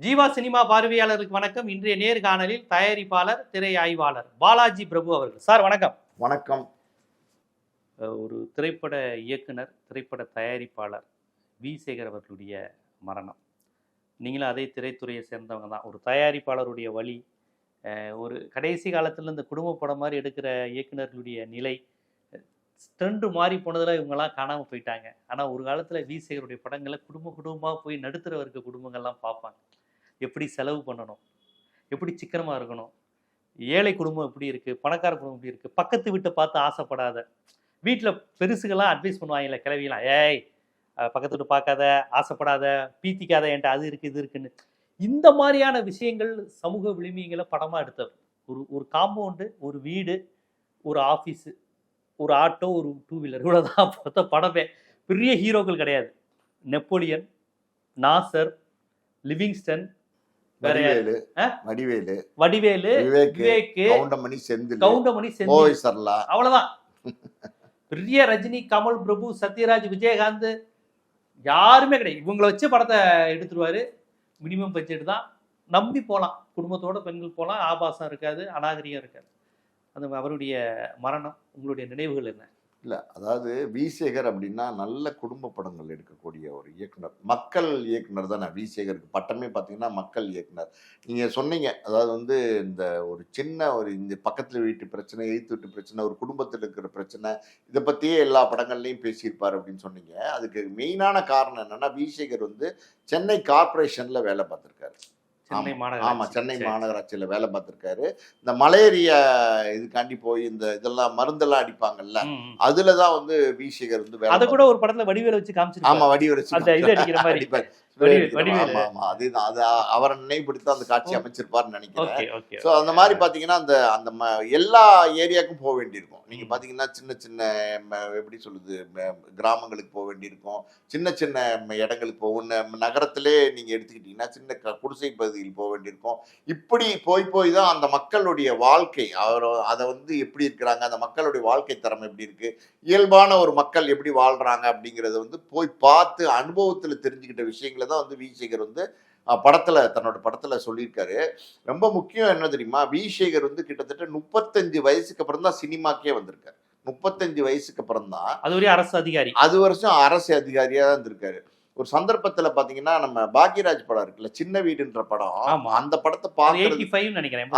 Jeeva cinema பார்வையாளருக்கு வணக்கம். இன்றைய நேர்காணலில் தயாரிப்பாளர், திரை ஆய்வாளர் பாலாஜி பிரபு அவர்கள். சார் வணக்கம். வணக்கம். ஒரு திரைப்பட இயக்குனர், திரைப்பட தயாரிப்பாளர் சேகர் அவர்களுடைய மரணம். நீங்களும் அதே திரைத்துறையை சேர்ந்தவங்க தான். ஒரு தயாரிப்பாளருடைய வழி, ஒரு கடைசி காலத்தில் இந்த குடும்ப படம் மாதிரி எடுக்கிற இயக்குனர்களுடைய நிலை, ட்ரெண்டு மாறி போனதில் இவங்கெல்லாம் காணாமல் போயிட்டாங்க. ஆனால் ஒரு காலத்தில் சேகருடைய படங்களை குடும்பமாக போய் நடுத்தர வர்க்க குடும்பங்கள்லாம் பார்ப்பாங்க. எப்படி செலவு பண்ணணும், எப்படி சிக்கனமாக இருக்கணும், ஏழை குடும்பம் எப்படி இருக்குது, பணக்கார குடும்பம் எப்படி இருக்குது, பக்கத்து வீட்டை பார்த்து ஆசைப்படாத, வீட்டில் பெருசுகள்லாம் அட்வைஸ் பண்ணுவாங்கல்ல கிளவிலாம், ஏய் பக்கத்து வீட்டு பார்க்காத, ஆசைப்படாத, பீத்திக்காத, என்கிட்ட அது இருக்குது இது இருக்குன்னு. இந்த மாதிரியான விஷயங்கள் சமூக விளிம்பியங்களை படமாக எடுத்தவர். ஒரு காம்பவுண்டு, ஒரு வீடு, ஒரு ஆஃபீஸு, ஒரு ஆட்டோ, ஒரு டூ வீலர், இவ்வளோதான் பார்த்த படமே. பெரிய ஹீரோக்கள் கிடையாது. நெப்போலியன், நாசர், லிவிங்ஸ்டன், வடிவேலு, கவுண்டமணி, செந்தில், அவ்வளவுதான். பெரிய ரஜினி, கமல், பிரபு, சத்யராஜ், விஜயகாந்த் யாருமே கிடையாது. இவங்களை வச்சு படத்தை எடுத்துருவாரு. மினிமம் பட்ஜெட் தான், நம்பி போகலாம். குடும்பத்தோட பெண்கள் போகலாம். ஆபாசம் இருக்காது, அநாகரிகம் இருக்காது. அந்த அவருடைய மரணம், உங்களுடைய நினைவுகள் என்ன? இல்லை, அதாவது சேகர் அப்படின்னா நல்ல குடும்ப படங்கள் எடுக்கக்கூடிய ஒரு இயக்குனர், மக்கள் இயக்குனர் தானே. சேகருக்கு பட்டமே பார்த்தீங்கன்னா மக்கள் இயக்குனர். நீங்கள் சொன்னீங்க, அதாவது இந்த ஒரு சின்ன ஒரு இந்த பக்கத்தில் வீட்டு பிரச்சனை, எய்த்து வீட்டு பிரச்சனை, ஒரு குடும்பத்தில் இருக்கிற பிரச்சனை, இதை பற்றியே எல்லா படங்கள்லையும் பேசியிருப்பார் அப்படின்னு சொன்னீங்க. அதுக்கு மெயினான காரணம் என்னன்னா, சேகர் சென்னை கார்பரேஷனில் வேலை பார்த்துருக்காரு. சென்னை மாநகராட்சியில வேலை பார்த்திருக்காரு. இந்த மலேரியா இதுக்காண்டி போய் இந்த இதெல்லாம் மருந்தெல்லாம் அடிப்பாங்கல்ல, அதுலதான் சேகர் அத கூட ஒரு படத்துல வடிவேல வச்சு காமிச்சிருக்காரு. ஆமா, வடிவேல வச்சு அவரை நினைவுபடுத்த அந்த காட்சி அமைச்சிருப்பாருன்னு நினைக்கிறேன். சோ அந்த மாதிரி பாத்தீங்கன்னா அந்த எல்லா ஏரியாவுக்கும் போக வேண்டியிருக்கும். நீங்க பாத்தீங்கன்னா சின்ன சின்ன எப்படி சொல்லுது, கிராமங்களுக்கு போக வேண்டியிருக்கும், சின்ன சின்ன இடங்களுக்கு போகணும். நகரத்திலே நீங்க எடுத்துக்கிட்டீங்கன்னா சின்ன குடிசை பகுதியில் போக வேண்டியிருக்கும். இப்படி போய் தான் அந்த மக்களுடைய வாழ்க்கை, அதை எப்படி இருக்கிறாங்க, அந்த மக்களுடைய வாழ்க்கை தரம் எப்படி இருக்கு, இயல்பான ஒரு மக்கள் எப்படி வாழ்றாங்க அப்படிங்கறத போய் பார்த்து அனுபவத்துல தெரிஞ்சுக்கிட்ட விஷயங்களை தான் சேகர் தன்னோட படத்துல சொல்லியிருக்காரு. ரொம்ப முக்கியம் என்ன தெரியுமா, சேகர் கிட்டத்தட்ட 35 வயசுக்கு அப்புறம் தான் சினிமாக்கே வந்திருக்காரு. 35 வயசுக்கு அப்புறம் தான் அது வருஷம் அரசு அதிகாரியா தான் இருந்திருக்காரு. ஒரு சந்தர்ப்பத்துல பாத்தீங்கன்னா, நம்ம பாக்யராஜ் படம் இருக்குல்ல, சின்ன வீடுன்ற படம், அந்த படத்தை பார்த்து,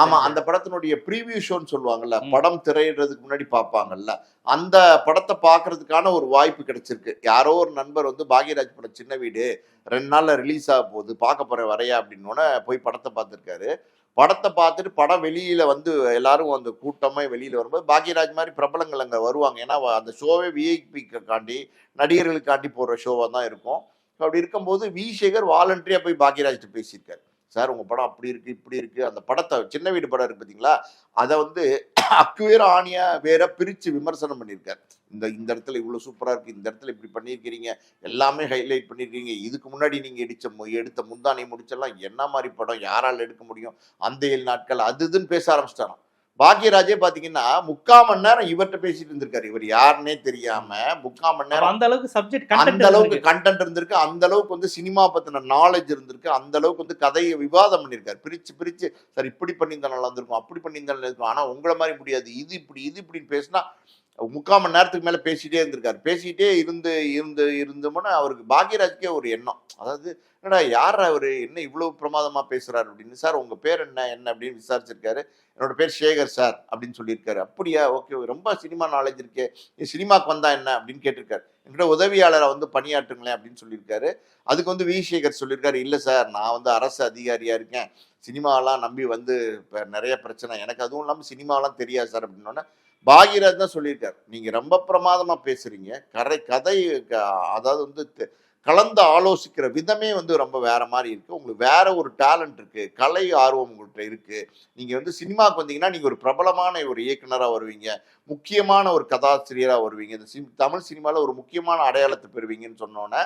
ஆமா, அந்த படத்தினுடைய ப்ரீவியூ ஷோன்னு சொல்லுவாங்கல்ல, படம் திரையிடுறதுக்கு முன்னாடி பார்ப்பாங்கல்ல, அந்த படத்தை பார்க்கறதுக்கான ஒரு வாய்ப்பு கிடைச்சிருக்கு. யாரோ ஒரு நண்பர் பாக்யராஜ் படம் சின்ன வீடு 2 நாள்ல ரிலீஸ் ஆக போகுது, பார்க்க போறேன் வரையா அப்படின்னு போய் படத்தை பார்த்துருக்காரு. படத்தை பார்த்துட்டு படம் வெளியில எல்லாரும் அந்த கூட்டமா வெளியில வரும்போது பாக்யராஜ் மாதிரி பிரபலங்கள் அங்க வருவாங்க. ஏன்னா அந்த ஷோவே விஐபிக்காண்டி, நடிகர்களுக்காண்டி போடுற ஷோவா தான் இருக்கும். அப்படி இருக்கும்போது சேகர் வாலண்டரியா போய் பாக்யராஜ்கிட்ட பேசியிருக்காரு. சார், உங்க படம் அப்படி இருக்கு இப்படி இருக்கு, அந்த படத்தை சின்ன வீடு படம் இருக்கு பார்த்தீங்களா, அதை அக்குவேர ஆணியா வேற பிரிச்சு விமர்சனம் பண்ணியிருக்காரு. இந்த இடத்துல இவ்வளவு சூப்பரா இருக்கு, இந்த இடத்துல இப்படி பண்ணியிருக்கிறீங்க, எல்லாமே ஹைலைட் பண்ணிருக்கீங்க, இதுக்கு முன்னாடி நீங்க எடுத்த முந்தானை முடிச்செல்லாம் என்ன மாதிரி படம் யாரால் எடுக்க முடியும், அந்த 7 நாட்கள் அது இதுன்னு பேச ஆரம்பிச்சிட்டாராம். பாக்யராஜே பாத்தீங்கன்னா 3/4 மணி நேரம் இவர்கிட்ட பேசிட்டு இருந்திருக்காரு. இவர் யாருன்னே தெரியாம 3/4 மணி நேரம் அந்த அளவுக்கு சப்ஜெக்ட், அந்த அளவுக்கு கண்டென்ட் இருந்திருக்கு, அந்த அளவுக்கு சினிமா பத்தின நாலேஜ் இருந்திருக்கு, அந்த அளவுக்கு கதையை விவாதம் பண்ணியிருக்காரு. பிரிச்சு சார் இப்படி பண்ணியிருந்தா நல்லா இருந்திருக்கும், அப்படி பண்ணியிருந்தா நல்லா இருக்கும், ஆனா உங்களை மாதிரி முடியாது, இது இப்படின்னு பேசினா 3/4 மணி நேரத்துக்கு மேல பேசிட்டே இருந்திருக்காரு. பேசிட்டே இருந்தோம்னா அவருக்கு பாக்யராஜ்கே ஒரு எண்ணம், அதாவது என்னடா யார் அவரு, என்ன இவ்வளவு பிரமாதமா பேசுறாரு அப்படின்னு. சார், உங்க பேர் என்ன அப்படின்னு விசாரிச்சிருக்காரு. என்னோட பேர் சேகர் சார் அப்படின்னு சொல்லியிருக்காரு. அப்படியா, ஓகே, ரொம்ப சினிமா நாலேஜ் இருக்கே, சினிமாக்கு வந்தா என்ன அப்படின்னு கேட்டிருக்காரு. என்கிட்ட உதவியாளரை பணியாற்றுங்களேன் அப்படின்னு சொல்லியிருக்காரு. அதுக்கு சேகர் சொல்லியிருக்காரு, இல்லை சார், நான் அரசு அதிகாரியா இருக்கேன், சினிமாவெல்லாம் நம்பி இப்போ நிறைய பிரச்சனை, எனக்கு அதுவும் இல்லாமல் சினிமாவெல்லாம் தெரியாது சார் அப்படின்னோடனே பாக்யராஜ் தான் சொல்லியிருக்காரு, நீங்க ரொம்ப பிரமாதமா பேசுறீங்க, கதை அதாவது கலந்து ஆலோசிக்கிற விதமே ரொம்ப வேற மாதிரி இருக்கு, உங்களுக்கு வேற ஒரு டேலண்ட் இருக்கு, கலை ஆர்வம் உங்கள்கிட்ட இருக்கு, நீங்க சினிமாவுக்கு வந்தீங்கன்னா நீங்க ஒரு பிரபலமான ஒரு இயக்குனரா வருவீங்க, முக்கியமான ஒரு கதாசிரியரா வருவீங்க, இந்த தமிழ் சினிமால ஒரு முக்கியமான அடையாளத்தை பெறுவீங்கன்னு சொன்னோன்னே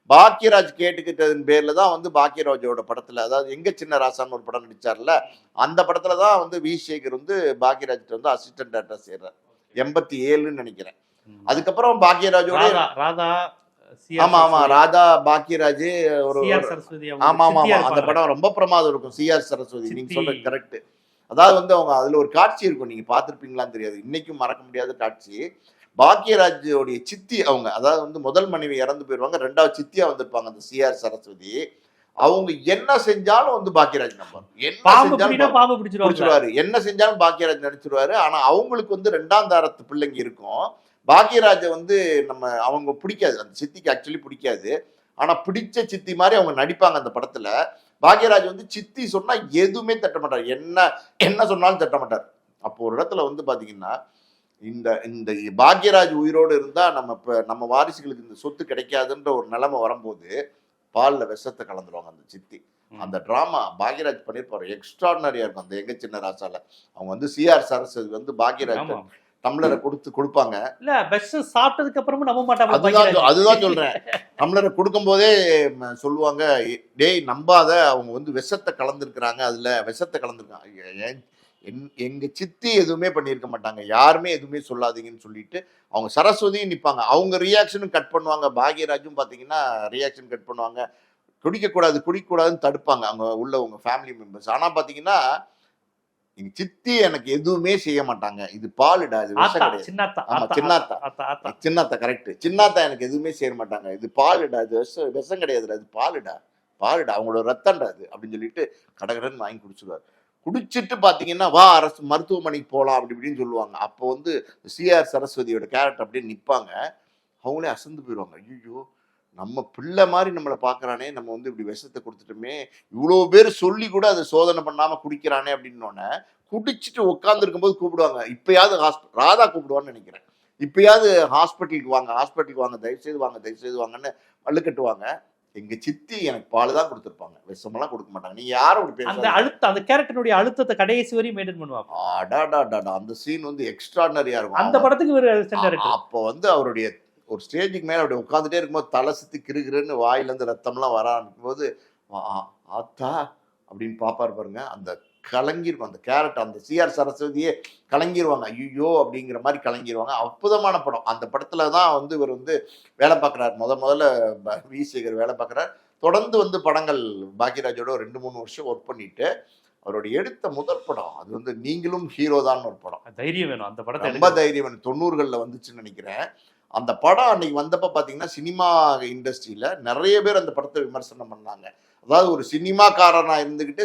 பாக்யராஜ் கேட்டுக்கிட்டதன் பேர்ல தான் பாக்யராஜோட படத்துல, அதாவது எங்க சின்ன ராசான்னு ஒரு படம் நடிச்சார்ல, அந்த படத்துல தான் சேகர் பாக்யராஜ் அசிஸ்டன்ட் டேரக்டர் சேர்றார். 87ன்னு நினைக்கிறேன். அதுக்கப்புறம் பாக்யராஜோட ராதா, ஆமா ஆமா, ராதா பாக்கியராஜ் ஒரு சிஆர் சரஸ்வதி அவங்க ஆமா ஆமா சித்தியா ஆமா, அந்த இருப்பாங்க. படம் ரொம்ப பிரமாதம் இருக்கும். சிஆர் சரஸ்வதி, நீங்க சித்தி. சொல்றது கரெக்ட். அதாவது வந்து அவங்க அதுல ஒரு காட்சி இருக்கும், நீங்க பார்த்திருப்பீங்களான்னு தெரியாது, இன்னைக்கும் மறக்க முடியாத காட்சி. பாக்கியராஜோடைய சித்தி அவங்க, அதாவது வந்து முதல் மனைவி இறந்து போயிருவாங்க, ரெண்டாவது சித்தியா வந்திருப்பாங்க அந்த சிஆர் சரஸ்வதி. அவங்க என்ன செஞ்சாலும் வந்து பாக்கியராஜ் நம்பர், என்ன பாம்பு செஞ்சாலும் பிடினா பாம்பு பிடிச்சிருவாங்க. பிடிச்சிருவாரு, என்ன செஞ்சாலும் பாக்கியராஜ் நடிச்சிருவாரு. ஆனா அவங்களுக்கு வந்து ரெண்டாம் தாரத்து பிள்ளைங்க இருக்கும். பாக்கியராஜ வந்து நம்ம அவங்க பிடிக்காது, அந்த சித்திக்கு ஆக்சுவலி பிடிக்காது. ஆனா பிடிச்ச சித்தி மாதிரி அவங்க நடிப்பாங்க அந்த படத்துல. பாக்யராஜ் வந்து சித்தி சொன்னா எதுவுமே தட்ட மாட்டார், என்ன என்ன சொன்னாலும் தட்ட மாட்டார். அப்போ ஒரு இடத்துல வந்து பாத்தீங்கன்னா, இந்த இந்த பாக்யராஜ் உயிரோடு இருந்தா நம்ம வாரிசுகளுக்கு இந்த சொத்து கிடைக்காதுன்ற ஒரு நிலைமை வரும்போது பால்ல விஷத்தை கலந்துருவாங்க அந்த சித்தி. அந்த டிராமா பாக்யராஜ் பண்ணிருப்பாரு, எக்ஸ்ட்ராடினரியா இருக்கும். அந்த எங்க சின்ன ராசால அவங்க வந்து சிஆர் சரஸ்வதி வந்து பாக்யராஜ் டம்ளரை கொடுப்பாங்க. இல்ல விஷ சாப்பிட்டதுக்கு அப்புறமும் நம்ப மாட்டாங்க. அதுதான் சொல்றேன், டம்ளரை கொடுக்கும் போதே சொல்லுவாங்க, டேய் நம்பாத, அவங்க வந்து விஷத்தை கலந்துருக்கிறாங்க, அதுல விஷத்தை கலந்துருக்காங்க. எங்க சித்தி எதுவுமே பண்ணியிருக்க மாட்டாங்க, யாருமே எதுவுமே சொல்லாதீங்கன்னு சொல்லிட்டு அவங்க சரஸ்வதியும் நிற்பாங்க. அவங்க ரியாக்ஷனும் கட் பண்ணுவாங்க, பாக்யராஜும் பார்த்தீங்கன்னா ரியாக்ஷன் கட் பண்ணுவாங்க. குடிக்கக்கூடாதுன்னு தடுப்பாங்க அவங்க உள்ள உங்க ஃபேமிலி மெம்பர்ஸ். ஆனா பார்த்தீங்கன்னா எங்க சித்தி எனக்கு எதுவுமே செய்ய மாட்டாங்க, இது பாலுடா, இது விஷம் கிடையாது. ஆமா, சின்னாத்தா கரெக்ட். சின்னாத்தா எனக்கு எதுவுமே செய்ய மாட்டாங்க, இது பாலுடா, இது விஷம் கிடையாதுடா, இது பாலுடா, அவங்களோட ரத்தம்டா அது அப்படின்னு சொல்லிட்டு கடகடன்னு வாங்கி குடிச்சிருவாரு. குடிச்சிட்டு பாத்தீங்கன்னா வா அரசு மருத்துவமனைக்கு போகலாம் அப்படி இப்படின்னு சொல்லுவாங்க. அப்போ வந்து சிஆர் சரஸ்வதியோட கேரக்டர் அப்படியே நிற்பாங்க. அவங்களே அசந்து போயிடுவாங்க, ஐயோ நம்ம பிள்ளை மாதிரி நம்மளை பார்க்கறானே, நம்ம வந்து இப்படி விஷத்தை கொடுத்துட்டோமே, இவ்வளோ பேர் சொல்லி கூட அதை சோதனை பண்ணாம குடிக்கிறானே அப்படின்னோடனே குடிச்சிட்டு உட்கார்ந்து இருக்கும்போது கூப்பிடுவாங்க, இப்பயாவது ராதா கூப்பிடுவான்னு நினைக்கிறேன், இப்பயாவது ஹாஸ்பிட்டலுக்கு வாங்க, தயவுசெய்து வாங்கன்னு பல்லு கட்டுவாங்க. எங்க சித்தி எனக்கு பால் தான் கொடுத்துருப்பாங்க, விஷமெல்லாம் கொடுக்க மாட்டாங்க. நீங்க யாரும் அப்படி பேச அந்த கேரக்டருடைய அழுத்தத்தை கடைசி வரையும் மெயின்டைன் பண்ணுவாங்க. அடாடாடா, அந்த சீன் வந்து எக்ஸ்ட்ராடினரியா இருக்கும். அந்த படத்துக்கு அப்போ வந்து அவருடைய ஒரு ஸ்டேஜுக்கு மேல அப்படி உட்காந்துட்டே இருக்கும்போது தலை சுத்தி கிருகிருன்னு வாயில இருந்து ரத்தம்லாம் வர ஆரம்பிக்கும் போது ஆத்தா அப்படின்னு பாப்பாரு பாருங்க, அந்த கலங்கிருக்கும் அந்த கேரக்டர். அந்த சிஆர் சரஸ்வதியே கலங்கிருவாங்க, ஐயோ அப்படிங்கிற மாதிரி கலங்கிருவாங்க. அற்புதமான படம். அந்த படத்துல தான் வந்து இவர் வந்து வேலை பார்க்குறாரு, முதல்ல வி சேகர் வேலை பார்க்குறாரு. தொடர்ந்து வந்து படங்கள் பாக்யராஜோட 2-3 வருஷம் ஒர்க் பண்ணிட்டு அவருடைய எடுத்த முதல் படம் அது வந்து நீங்களும் ஹீரோ தான் ஒரு படம். தைரியம் வேணும் அந்த படத்தை, ரொம்ப தைரியம் வேணும். 90களில் வந்துச்சுன்னு நினைக்கிறேன். அந்த படம் அன்னைக்கு வந்தப்ப பாத்தீங்கன்னா சினிமா இண்டஸ்ட்ரியில நிறைய பேர் அந்த படத்தை விமர்சனம் பண்ணாங்க. அதாவது ஒரு சினிமாக்காரனா இருந்துகிட்டு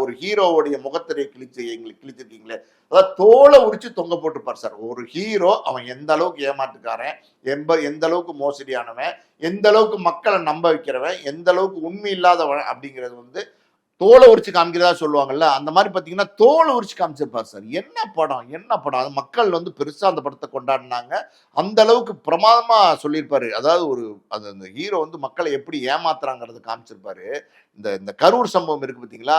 ஒரு ஹீரோவுடைய முகத்திரையை கிழிச்சிருக்கீங்களே, அதாவது தோலை உரிச்சு தொங்க போட்டுப்பார் சார். ஒரு ஹீரோ அவன் எந்த அளவுக்கு ஏமாற்றுக்காரன், எந்த அளவுக்கு மோசடியானவன், எந்த அளவுக்கு மக்களை நம்ப வைக்கிறவன், எந்த அளவுக்கு உண்மை இல்லாதவன் அப்படிங்கிறது வந்து தோலை உரிச்சு காமிக்கிறதா சொல்லுவாங்கல்ல, அந்த மாதிரி பார்த்தீங்கன்னா தோலை உரிச்சு காமிச்சிருப்பார் சார். என்ன படம் அது மக்கள் வந்து பெருசா அந்த படத்தை கொண்டாடினாங்க. அந்த அளவுக்கு பிரமாதமா சொல்லியிருப்பாரு. அதாவது அந்த ஹீரோ வந்து மக்களை எப்படி ஏமாத்துறாங்கிறத காமிச்சிருப்பாரு. இந்த கரூர் சம்பவம் இருக்கு பார்த்தீங்களா,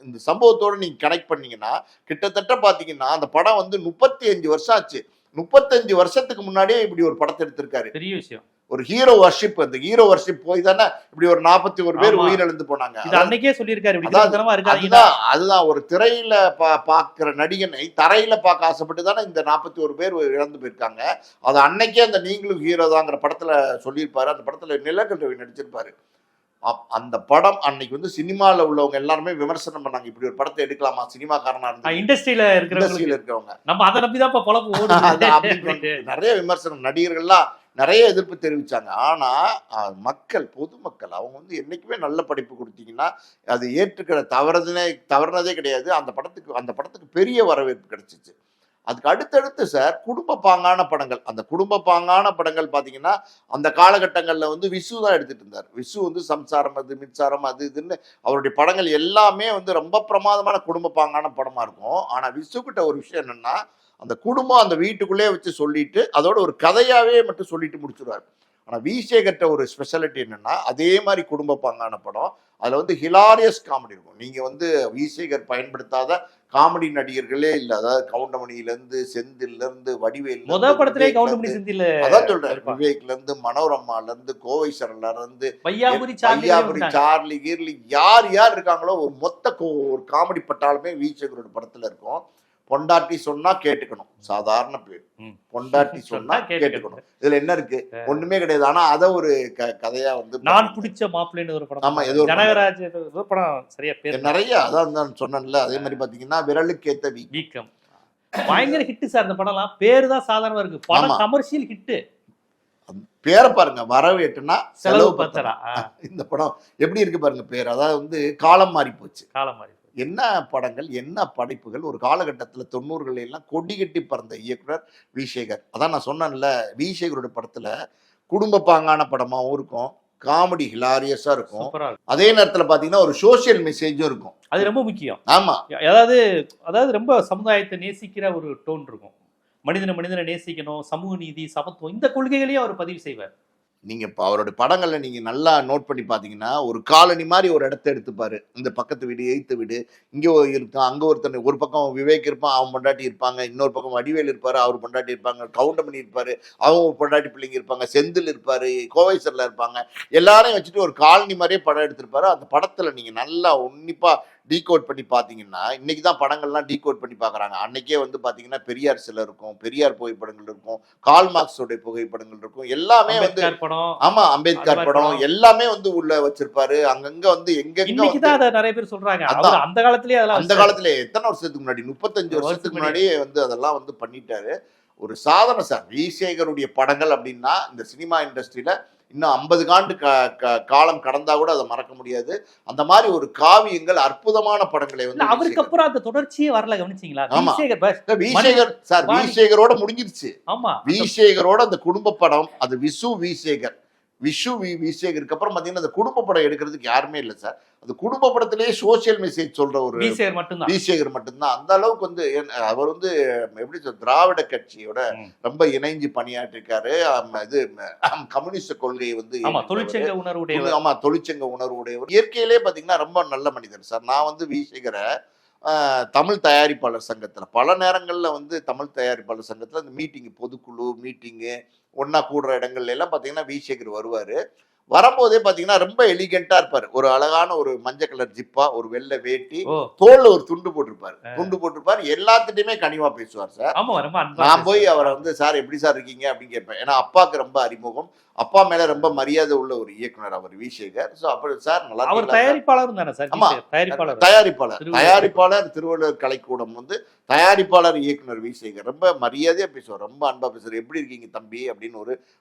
இந்த சம்பவத்தோட நீங்க கனெக்ட் பண்ணீங்கன்னா கிட்டத்தட்ட பார்த்தீங்கன்னா அந்த படம் வந்து 35 வருஷம் ஆச்சு. 35 வருஷத்துக்கு முன்னாடியே இப்படி ஒரு படத்தை எடுத்திருக்காரு. பெரிய விஷயம். ஒரு ஹீரோ வர்ஷிப், அந்த ஹீரோ வர்ஷிப் போய் தானே இப்படி ஒரு 41 பேர் உயிரிழந்து போனாங்க. அன்னைக்கே சொல்லியிருக்காரு. அதுதான் ஒரு திரையில பாக்குற நடிகனை தரையில பார்க்க ஆசைப்பட்டு தானே இந்த 41 பேர் இழந்து போயிருக்காங்க. அது அன்னைக்கே அந்த நீங்களும் ஹீரோ தாங்கிற படத்துல சொல்லியிருப்பாரு. அந்த படத்துல நிலக்கல் நடிச்சிருப்பாரு. அந்த படம் அன்னைக்கு வந்து சினிமால உள்ளவங்க எல்லாருமே விமர்சனம் பண்ணாங்க, இப்படி ஒரு படத்தை எடுக்கலாமா சினிமாக்காரனா இருந்து, இண்டஸ்ட்ரியில இருக்கிறவங்க நம்ம அதை நம்பிதான் பொழப்பு ஓடுது. நிறைய விமர்சனம், நடிகர்கள்லாம் நிறைய எதிர்ப்பு தெரிவிச்சாங்க. ஆனா பொதுமக்கள் அவங்க வந்து என்னைக்குமே நல்ல படைப்பு கொடுத்தீங்கன்னா அது ஏற்றுக்கிற தவறுனதே கிடையாது. அந்த படத்துக்கு பெரிய வரவேற்பு கிடைச்சிச்சு. அதுக்கு அடுத்தடுத்து சார் குடும்ப பாங்கான படங்கள் பாத்தீங்கன்னா அந்த காலகட்டங்கள்ல வந்து விசு தான் எடுத்துட்டு இருந்தார். விசு வந்து சம்சாரம், அது மின்சாரம், அது இதுன்னு அவருடைய படங்கள் எல்லாமே வந்து ரொம்ப பிரமாதமான குடும்ப பாங்கான படமா இருக்கும். ஆனா விசு கிட்ட ஒரு விஷயம் என்னன்னா, அந்த குடும்பம் அந்த வீட்டுக்குள்ளே வச்சு சொல்லிட்டு அதோட ஒரு கதையாவே மட்டும் சொல்லிட்டு முடிச்சிருவாரு. ஆனா வி சேகர்ட்ட ஒரு ஸ்பெஷாலிட்டி என்னன்னா, அதே மாதிரி குடும்ப பாங்கான படம், அதுல வந்து ஹிலாரியஸ் காமெடி இருக்கும். நீங்க வந்து வி சேகர் பயன்படுத்தாத காமெடி நடிகர்களே இல்ல. அதாவது கவுண்டமணியில இருந்து, செந்தில்ல இருந்து, வடிவேல், முதல் படத்திலே கவுண்டமணி செந்தில், அதான் சொல்றேன், விவேக்ல இருந்து, மனோரமால இருந்து, கோவை சரண்ல இருந்து, வையாபுரி, சார்லி கீர்லி, யார் இருக்காங்களோ ஒரு மொத்த ஒரு காமெடி பட்டாலுமே வி சேகரோட படத்துல இருக்கும். பொண்டாட்டி சொன்னா கேட்டுக்கணும், சாதாரண பேர். ம். பொண்டாட்டி சொன்னா சொன்னா கேட்டுக்கணும். இதுல என்ன இருக்கு? ஒண்ணுமே கிடையாது. ஆனா அத ஒரு கதையா வந்து நான் பிடிச்ச மாப்பிள்ளைன்னு ஒரு படம். ஆமா, ஏதோ ஒரு ஜனகராஜ் ஏதோ படம் சரியா பேர் நிறைய அதான் நான் சொன்னேன்ல. அதே மாதிரி பாத்தீங்கன்னா விரலுக்கு ஏத்த வீக்கம் பயங்கர ஹிட் சார். அந்த படம்லாம் பேரு தான் சாதாரணமா இருக்கு, படம் ஆமா. Commercial hit. பேரை பாருங்க, வரவு எட்டுனா செலவு பத்தரா. இந்த படம் எப்படி இருக்கு பாருங்க பேர். அதாவது வந்து காலம் மாறி போச்சு. காலம் மாறி போச்சு. என்ன படங்கள், என்ன படைப்புகள். ஒரு காலகட்டத்தில் 90கள் எல்லாம் கொடி கட்டி பறந்த இயக்குனர் வி சேகர். அதான் நான் சொன்னேன்ல, வி சேகரோட படத்துல குடும்ப பாங்கான படமாவும் இருக்கும், காமெடி ஹிலாரியஸா இருக்கும், சூப்பரா இருக்கும். அதே நேரத்துல பாத்தீங்கன்னா ஒரு சோசியல் மெசேஜும் இருக்கும். அது ரொம்ப முக்கியம். ஆமா, அதாவது ரொம்ப சமுதாயத்தை நேசிக்கிற ஒரு டோன் இருக்கும். மனிதனை நேசிக்கணும், சமூக நீதி, சமத்துவம், இந்த கொள்கைகளையும் அவர் பதிவு செய்வார். நீங்க இப்போ அவருடைய படங்கள்ல நீங்க நல்லா நோட் பண்ணி பாத்தீங்கன்னா, ஒரு காலனி மாதிரி ஒரு இடத்த எடுத்துப்பாரு. இந்த பக்கத்து வீடு, எய்த்து வீடு, இங்க இருக்கான், அங்க ஒருத்தன், ஒரு பக்கம் விவேக் இருப்பான், அவன் பொண்டாட்டி இருப்பாங்க, இன்னொரு பக்கம் வடிவேல் இருப்பாரு, அவர் பொண்டாட்டி இருப்பாங்க, கவுண்டமணி இருப்பாரு, அவங்க பொண்டாட்டி பிள்ளைங்க இருப்பாங்க, செந்தில் இருப்பாரு, கோவைசர்ல இருப்பாங்க, எல்லாரையும் வச்சுட்டு ஒரு காலனி மாதிரியே படம் எடுத்திருப்பாரு. அந்த படத்துல நீங்க நல்லா உன்னிப்பா டீகோட் பண்ணி பார்த்தீங்கன்னா, இன்னைக்கு தான் படங்கள்லாம் டீகோட் பண்ணி பார்க்குறாங்க. அன்னைக்கே வந்து பார்த்தீங்கன்னா பெரியார் சிலை இருக்கும், பெரியார் புகைப்படங்கள் இருக்கும், கால் மார்க்ஸோட புகைப்படங்கள் இருக்கும், எல்லாமே வந்து படம். ஆமா, அம்பேத்கர் படம் எல்லாமே வந்து உள்ள வச்சிருப்பாரு. அங்கங்க வந்து எங்கெங்க தான் நிறைய பேர் சொல்றாங்க. அந்த காலத்திலேயே அதெல்லாம் அந்த காலத்திலே எத்தனை வருஷத்துக்கு முன்னாடி, 35 வருஷத்துக்கு முன்னாடியே வந்து அதெல்லாம் வந்து பண்ணிட்டாரு. ஒரு சாதனை சார். வி சேகருடைய படங்கள் அப்படின்னா இந்த சினிமா இண்டஸ்ட்ரியில இன்னும் 50 ஆண்டு காலம் கடந்தா கூட அதை மறக்க முடியாது. அந்த மாதிரி ஒரு காவியங்கள், அற்புதமான படங்களை வந்து அவருக்கு அப்புறம் அந்த தொடர்ச்சியே வரல, கவனிச்சீங்களா? வி சேகர் சார், வி சேகரோட முடிஞ்சிருச்சு. ஆமா, வி சேகரோட அந்த குடும்ப படம், அது விசு வி சேகர், விஷு வி சேகருக்கு அப்புறம் பாத்தீங்கன்னா அந்த குடும்ப படம் எடுக்கிறதுக்கு யாருமே இல்லை சார். அந்த குடும்ப படத்திலேயே சோசியல் மெசேஜ் சொல்ற ஒரு வி சேகர் மட்டும்தான். அந்த அளவுக்கு வந்து அவர் வந்து எப்படி திராவிட கட்சியோட ரொம்ப இணைஞ்சு பணியாற்றிருக்காரு. இது கம்யூனிஸ்ட் கொள்கையை வந்து தொழிற்சங்க உணர்வுடைய, ஆமா, தொழிற்சங்க உணர்வுடையவர். இயற்கையிலே பாத்தீங்கன்னா ரொம்ப நல்ல மனிதர் சார். நான் வந்து வி சேகரை தமிழ் தயாரிப்பாளர் சங்கத்துல பல நேரங்கள்ல வந்து தமிழ் தயாரிப்பாளர் சங்கத்துல அந்த மீட்டிங், பொதுக்குழு மீட்டிங்கு, ஒன்னா கூடுற இடங்கள்ல எல்லாம் பாத்தீங்கன்னா வி சேகர் வருவாரு. வரும்போதே பாத்தீங்கன்னா ரொம்ப எலிகென்ட்டா இருப்பாரு. ஒரு அழகான ஒரு மஞ்சள் கலர் ஜிப்பா, ஒரு வெள்ளை வேட்டி, தோல்ல ஒரு துண்டு போட்டிருப்பாரு. எல்லாத்திட்டையுமே கனிவா பேசுவார் சார். நான் போய் அவரை வந்து, சார் எப்படி சார் இருக்கீங்க அப்படின்னு கேட்பேன். ஏன்னா அப்பாவுக்கு ரொம்ப அறிமுகம், அப்பா மேல ரொம்ப மரியாதை உள்ள ஒரு இயக்குனர் அவர் வி சேகர். சோ அப்படி சார் நல்லா தயாரிப்பாளர் திருவள்ளுவர் கலைக்கூடம் வந்து தயாரிப்பாளர் இயக்குனர் வி சேகர் ரொம்ப மரியாதையா பேசுவார், ரொம்ப அன்பா பேசுவார். எப்படி இருக்கீங்க தம்பி அப்படின்னு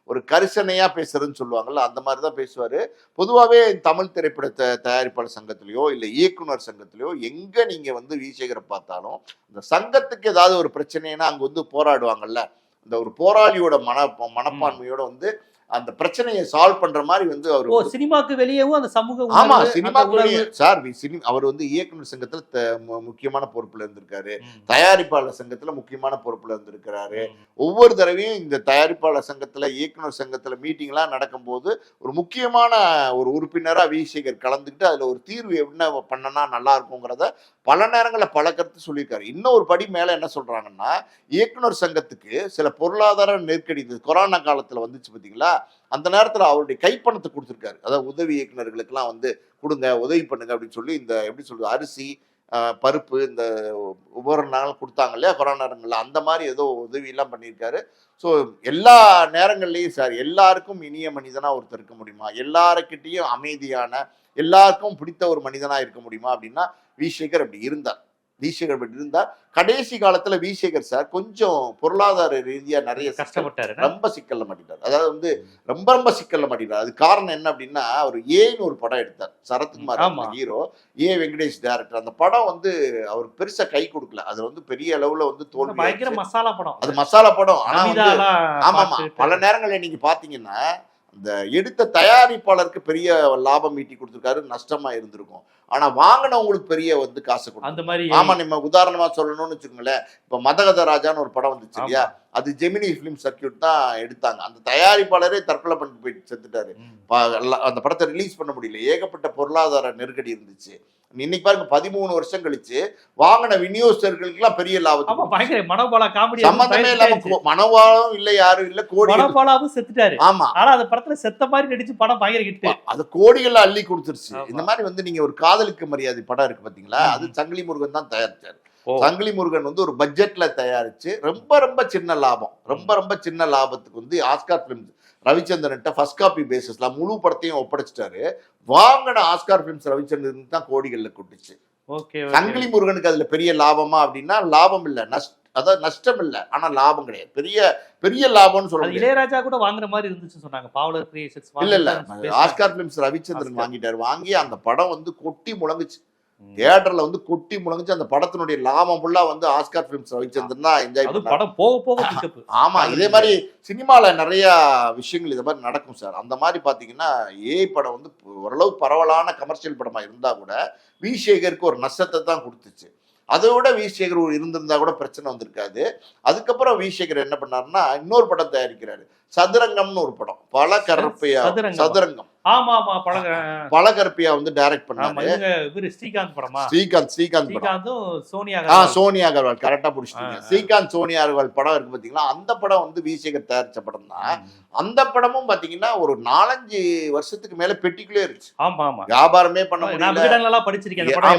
ஒரு கரிசனையா பேசுறதுன்னு சொல்லுவாங்கல்ல, அந்த மாதிரிதான் பேசுவாரு. பொதுவாகவே தமிழ் திரைப்பட தயாரிப்பாளர் சங்கத்திலயோ இல்ல இயக்குனர் சங்கத்திலயோ எங்க நீங்க வந்து வி சேகரை பார்த்தாலும் இந்த சங்கத்துக்கு ஏதாவது ஒரு பிரச்சனைனா அங்க வந்து போராடுவாங்கல்ல, இந்த ஒரு போராளியோட மனப்பான்மையோட வந்து அந்த பிரச்சனையை சால்வ் பண்ற மாதிரி வந்து அவர் சினிமாக்கு வெளியேவும் அந்த சமூக, ஆமா, சினிமாக்கு வெளியே சார் அவர் வந்து இயக்குனர் சங்கத்துல முக்கியமான பொறுப்புல இருந்திருக்காரு, தயாரிப்பாளர் சங்கத்துல முக்கியமான பொறுப்புல இருந்திருக்கிறாரு. ஒவ்வொரு தடவையும் இந்த தயாரிப்பாளர் சங்கத்துல, இயக்குனர் சங்கத்துல மீட்டிங் எல்லாம் நடக்கும் போது ஒரு முக்கியமான ஒரு உறுப்பினரா வி சேகர் கலந்துக்கிட்டு அதுல ஒரு தீர்வு என்ன பண்ணனா நல்லா இருக்குங்கிறத பல நேரங்கள்ல பல கருத்து சொல்லியிருக்காரு. இன்னும் ஒரு படி மேல என்ன சொல்றாங்கன்னா, இயக்குனர் சங்கத்துக்கு சில பொருளாதார நெருக்கடி கொரோனா காலத்துல வந்துச்சு பாத்தீங்களா, அந்த நேரத்துல அவருடைய கைப்பணத்தை கொடுத்திருக்காரு. அதாவது உதவி இயக்குநர்களுக்கு எல்லாம் வந்து கொடுங்க, உதவி பண்ணுங்க அப்படின்னு சொல்லி இந்த எப்படி சொல்றது, அரிசி, பருப்பு, இந்த ஒவ்வொரு நாளும் கொடுத்தாங்க இல்லையா கொரோனா நேரங்கள்ல, அந்த மாதிரி ஏதோ உதவி எல்லாம் பண்ணியிருக்காரு. ஸோ எல்லா நேரங்கள்லையும் சார் எல்லாருக்கும் இனிய மனிதனா ஒருத்தர் இருக்க முடியுமா, எல்லாருக்கிட்டையும் அமைதியான, எல்லாருக்கும் பிடித்த ஒரு மனிதனா இருக்க முடியுமா அப்படின்னா வி சேகர் அப்படி இருந்தார். வி சேகர் அப்படி இருந்தார். கடைசி காலத்துல வி சேகர் சார் கொஞ்சம் பொருளாதார ரீதியா நிறைய கஷ்டப்பட்டாரு, ரொம்ப சிக்கல்ல மாட்டிட்டார். அதாவது வந்து ரொம்ப சிக்கல்ல மாட்டிட்டார். அது காரணம் என்ன அப்படின்னா, அவர் ஏன்னு ஒரு படம் எடுத்தார், சரத்குமார் ஹீரோ, ஏ வெங்கடேஷ் டைரக்டர். அந்த படம் வந்து அவர் பெருசா கை கொடுக்கல. அது வந்து பெரிய அளவுல வந்து தோல்வி, மசாலா படம், அது மசாலா படம். ஆனா ஆமா, பல நேரங்கள்ல நீங்க பாத்தீங்கன்னா இந்த எடுத்த தயாரிப்பாளருக்கு பெரிய லாபம் ஈட்டி கொடுத்துருக்காரு, நஷ்டமா இருந்திருக்கும். ஆனா வாங்கினவங்களுக்கு பெரிய வந்து காசு கொடுக்கும். ஆமா, நம்ம உதாரணமா சொல்லணும்னு வச்சுக்கோங்களேன், இப்ப மதகத ராஜான்னு ஒரு படம் வந்துச்சு இல்லையா, அது ஜெமினி பிலிம் சர்க்கியூட் தான் எடுத்தாங்க. அந்த தயாரிப்பாளரே தற்கொலை பண்ணிட்டு போயிட்டு செத்துட்டாரு. அந்த படத்தை ரிலீஸ் பண்ண முடியல, ஏகப்பட்ட பொருளாதார நெருக்கடி இருந்துச்சு. இன்னைக்கு பாருங்க 13 வருஷம் கழிச்சு வாங்கின விநியோகஸ்தர்களுக்கு எல்லாம் பெரிய லாபம். சம்பந்தமே இல்லாம மனோபாலம் இல்ல, யாரும் இல்ல, கோடி செத்துட்டாரு. ஆமா, ஆனா அந்த படத்துல செத்த மாதிரி நடிச்சு படம் பயங்கர ஹிட், அது கோடிகள் அள்ளி கொடுத்துருச்சு. இந்த மாதிரி வந்து நீங்க ஒரு காதலுக்கு மரியாதை படம் இருக்கு பாத்தீங்களா, அது சங்கிலி முருகன் தான் தயாரிச்சாரு. ஓ. சங்கிலி முருகன் வந்து ஒரு பட்ஜெட்ல தயாரிச்சு ரொம்ப ரொம்ப சின்ன லாபம், ரொம்ப சின்ன லாபத்துக்கு வந்து ஆஸ்கார் பிலிம்ஸ் ரவிச்சந்திரன்ட்ட ஃபர்ஸ்ட் காப்பி பேசிஸ்ல முழு படத்தையும் ஒப்படைச்சிட்டாரு. வாங்கின ஆஸ்கார் பிலிம்ஸ் ரவிச்சந்திரன் தான் கோடிகள்ல கொட்டுச்சு. ஓகே. சங்கிலி முருகனுக்கு அதுல பெரிய லாபமா அப்படின்னா லாபம் இல்ல, அதாவது நஷ்டம் இல்ல, ஆனா லாபம் கிடையாது. பெரிய பெரிய லாபம்னு சொல்ல முடியாது. இளையராஜா கூட வாங்குற மாதிரி இருந்துச்சு சொன்னாங்க. பாவலர் கிரியேஷன்ஸ் இல்ல ஆஸ்கார் பிலிம்ஸ் ரவிச்சந்திரன் வாங்கிட்டாரு. வாங்கி அந்த படம் வந்து கொட்டி முழங்குச்சு. தியேட்டர்ல வந்து கொட்டி முழங்குச்சு. அந்த படத்தினுடைய லாபம் ஃபுல்லா வந்து ஆஸ்கார் பிலிம்ஸ் ரவிச்சந்திரன் தான் என்ஜாய் பண்ணாரு. படம் போக போக பிக்கப். ஆமா, இதே மாதிரி சினிமால நிறைய விஷயங்கள் இது மாதிரி நடக்கும் சார். அந்த மாதிரி பாத்தீங்கன்னா ஏஐ படம் வந்து ஓரளவு பரவலான கமர்ஷியல் படமா இருந்தா கூட வி சேகருக்கு ஒரு நஷ்டத்தை தான் கொடுத்துச்சு. அதை விட வி சேகர் இருந்திருந்தா கூட பிரச்சனை வந்திருக்காது. அதுக்கப்புறம் வி சேகர் என்ன பண்ணாருன்னா இன்னொரு படம் தயாரிக்கிறாரு, சதுரங்கம்னு ஒரு படம். சதுரங்கம் ஆமா ஆமா பழகருப்பையா வந்து டைரக்ட் பண்ணாரு. ஸ்ரீகாந்த் படமா? ஸ்ரீகாந்தும் சோனியா அகர்வால் கரெக்டா புடிச்சிட்டீங்க. ஸ்ரீகாந்த் சோனியா அகர்வால் படம் இருக்கு பாத்தீங்களா, அந்த படம் வந்து வி சேகர் தயாரிச்ச படம் தான். அந்த படமும் பாத்தீங்கன்னா ஒரு 4-5 வருஷத்துக்கு மேல பெட்டிக்குள்ளே இருந்துச்சு. வியாபாரமே பண்ண முடியல.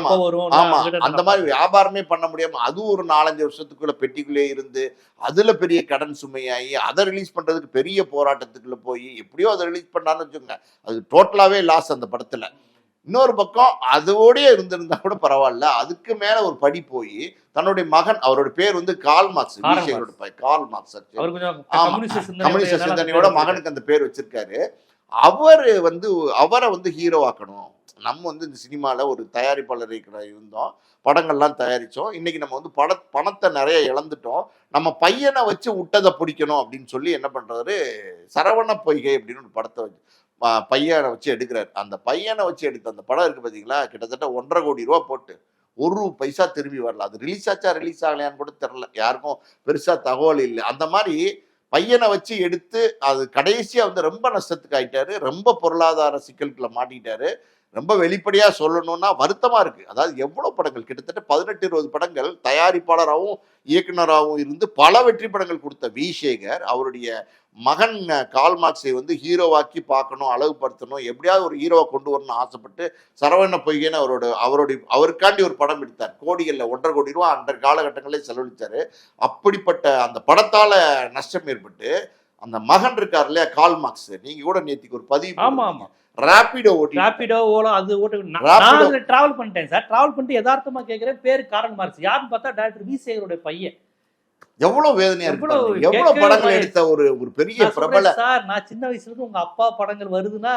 ஆமா, அந்த மாதிரி வியாபாரமே பண்ண முடியாம அது ஒரு 4-5 வருஷத்துக்குள்ள பெட்டிக்குள்ளே இருந்து அதுல பெரிய கடன் சுமையாகி அதை ரிலீஸ் பண்றதுக்கு பெரிய போராட்டத்துக்குள்ள போய் எப்படியோ அதை ரிலீஸ் பண்ணான்னு வச்சுக்கோங்க, அது டோட்டலாவே லாஸ் அந்த படத்துல. இன்னொரு பக்கம் அதோடய இருந்திருந்தா கூட பரவாயில்ல, அதுக்கு மேல ஒரு படி போய் தன்னுடைய மகன், அவரோட பேர் வந்து Karl Marx, Karl Marx communist சிந்தனையோட மகனுக்கு அந்த பேர் வச்சிருக்காரு. அவரை வந்து ஹீரோ ஆக்கணும். நம்ம வந்து இந்த சினிமால ஒரு தயாரிப்பாளர் இருந்தோம், படங்கள்லாம் தயாரிச்சோம். இன்னைக்கு நம்ம வந்து பணத்தை நிறைய இழந்துட்டோம், நம்ம பையனை வச்சு விட்டதை பிடிக்கணும் அப்படின்னு சொல்லி என்ன பண்றாரு, சரவண பொய்கை அப்படின்னு ஒரு படத்தை பையனை வச்சு எடுக்கிறாரு. அந்த பையனை வச்சு எடுத்த அந்த படம் இருக்கு பாத்தீங்களா, கிட்டத்தட்ட 1.5 கோடி ரூபா போட்டு 1 பைசா திரும்பி வரல. அது ரிலீஸ் ஆச்சா ரிலீஸ் ஆகலையான்னு கூட தெரியல, யாருக்கும் பெருசா தகவல் இல்லை. அந்த மாதிரி பையனை வச்சு எடுத்து அது கடைசியா வந்து ரொம்ப நஷ்டத்துக்கு ஆயிட்டாரு, ரொம்ப பொருளாதார சிக்கல்களை மாட்டிட்டாரு. ரொம்ப வெளிப்படையா சொல்லணும்னா வருத்தமா இருக்கு. அதாவது எவ்வளவு படங்கள், கிட்டத்தட்ட 18-20 படங்கள் தயாரிப்பாளராகவும் இயக்குனராகவும் இருந்து பல வெற்றி படங்கள் கொடுத்த வி சேகர் அவருடைய மகன் கார்ல் மார்க்ஸை வந்து ஹீரோவாக்கி பார்க்கணும், அழகுபடுத்தணும், எப்படியாவது ஒரு ஹீரோவை கொண்டு வரணும்னு ஆசைப்பட்டு சரவண பொய்கைன்னு அவருக்காண்டி ஒரு படம் எடுத்தார். கோடிகளில் 1.5 கோடி ரூபா அந்த காலகட்டங்களே செலவழிச்சாரு. அப்படிப்பட்ட அந்த படத்தால நஷ்டம் ஏற்பட்டு அந்த மகன் இருக்கார் இல்லையா கார்ல் மார்க்ஸ், நீங்க கூட நேத்திக்கு ஒரு பதிவு ராபிடோ ஓலா அது ஓட்டு டிராவல் பண்ணிட்டேன் சார். டிராவல் பண்ணிட்டு யதார்த்தமா கேட்கிறேன், பேரு கார்ல் மார்க்ஸ். யாருன்னு பார்த்தா டாக்டர் வி சேகரோட பையன். எவ்வளவு வேதனையா இருக்கு, எவ்வளவு படங்கள் எடுத்த ஒரு பெரிய பிரபல சார். நான் சின்ன வயசுல இருந்து உங்க அப்பா படங்கள் வருதுன்னா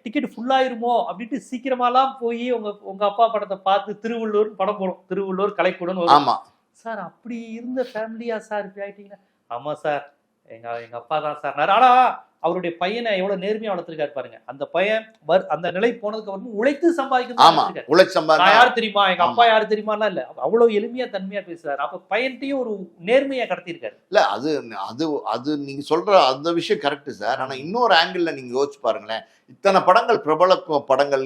டிக்கெட் ஃபுல் ஆயிருமோ அப்படின்ட்டு சீக்கிரமாலாம் போய் உங்க அப்பா படத்தை பார்த்து திருவள்ளூர் படம் போடும், திருவள்ளூர் கலைக்கூடம். ஆமா சார், அப்படி இருந்த ஃபேமிலியா சார் இப்படி ஆயிட்டீங்கன்னா? ஆமா சார், எங்க அப்பா தான் சார். ஆனா அவருடைய பையனை எவ்வளவு நேர்மையா வளர்த்திருக்காரு பாருங்க. அந்த பையன் அந்த நிலை போனதுக்கு அப்புறம் உழைத்து சம்பாதிக்கணும். யாரு தெரியுமா, எங்க அப்பா யாரு தெரியுமாலாம் இல்ல, அவ்வளவு எளிமையா தன்மையா பேசுறாரு. அப்ப பையன்ட்டையும் ஒரு நேர்மையா கடத்திருக்காரு. இல்ல அது நீங்க சொல்ற அந்த விஷயம் கரெக்ட் சார். ஆனா இன்னொரு ஆங்கிள் நீங்க யோசிச்சு பாருங்களேன், இத்தனை படங்கள் பிரபல படங்கள்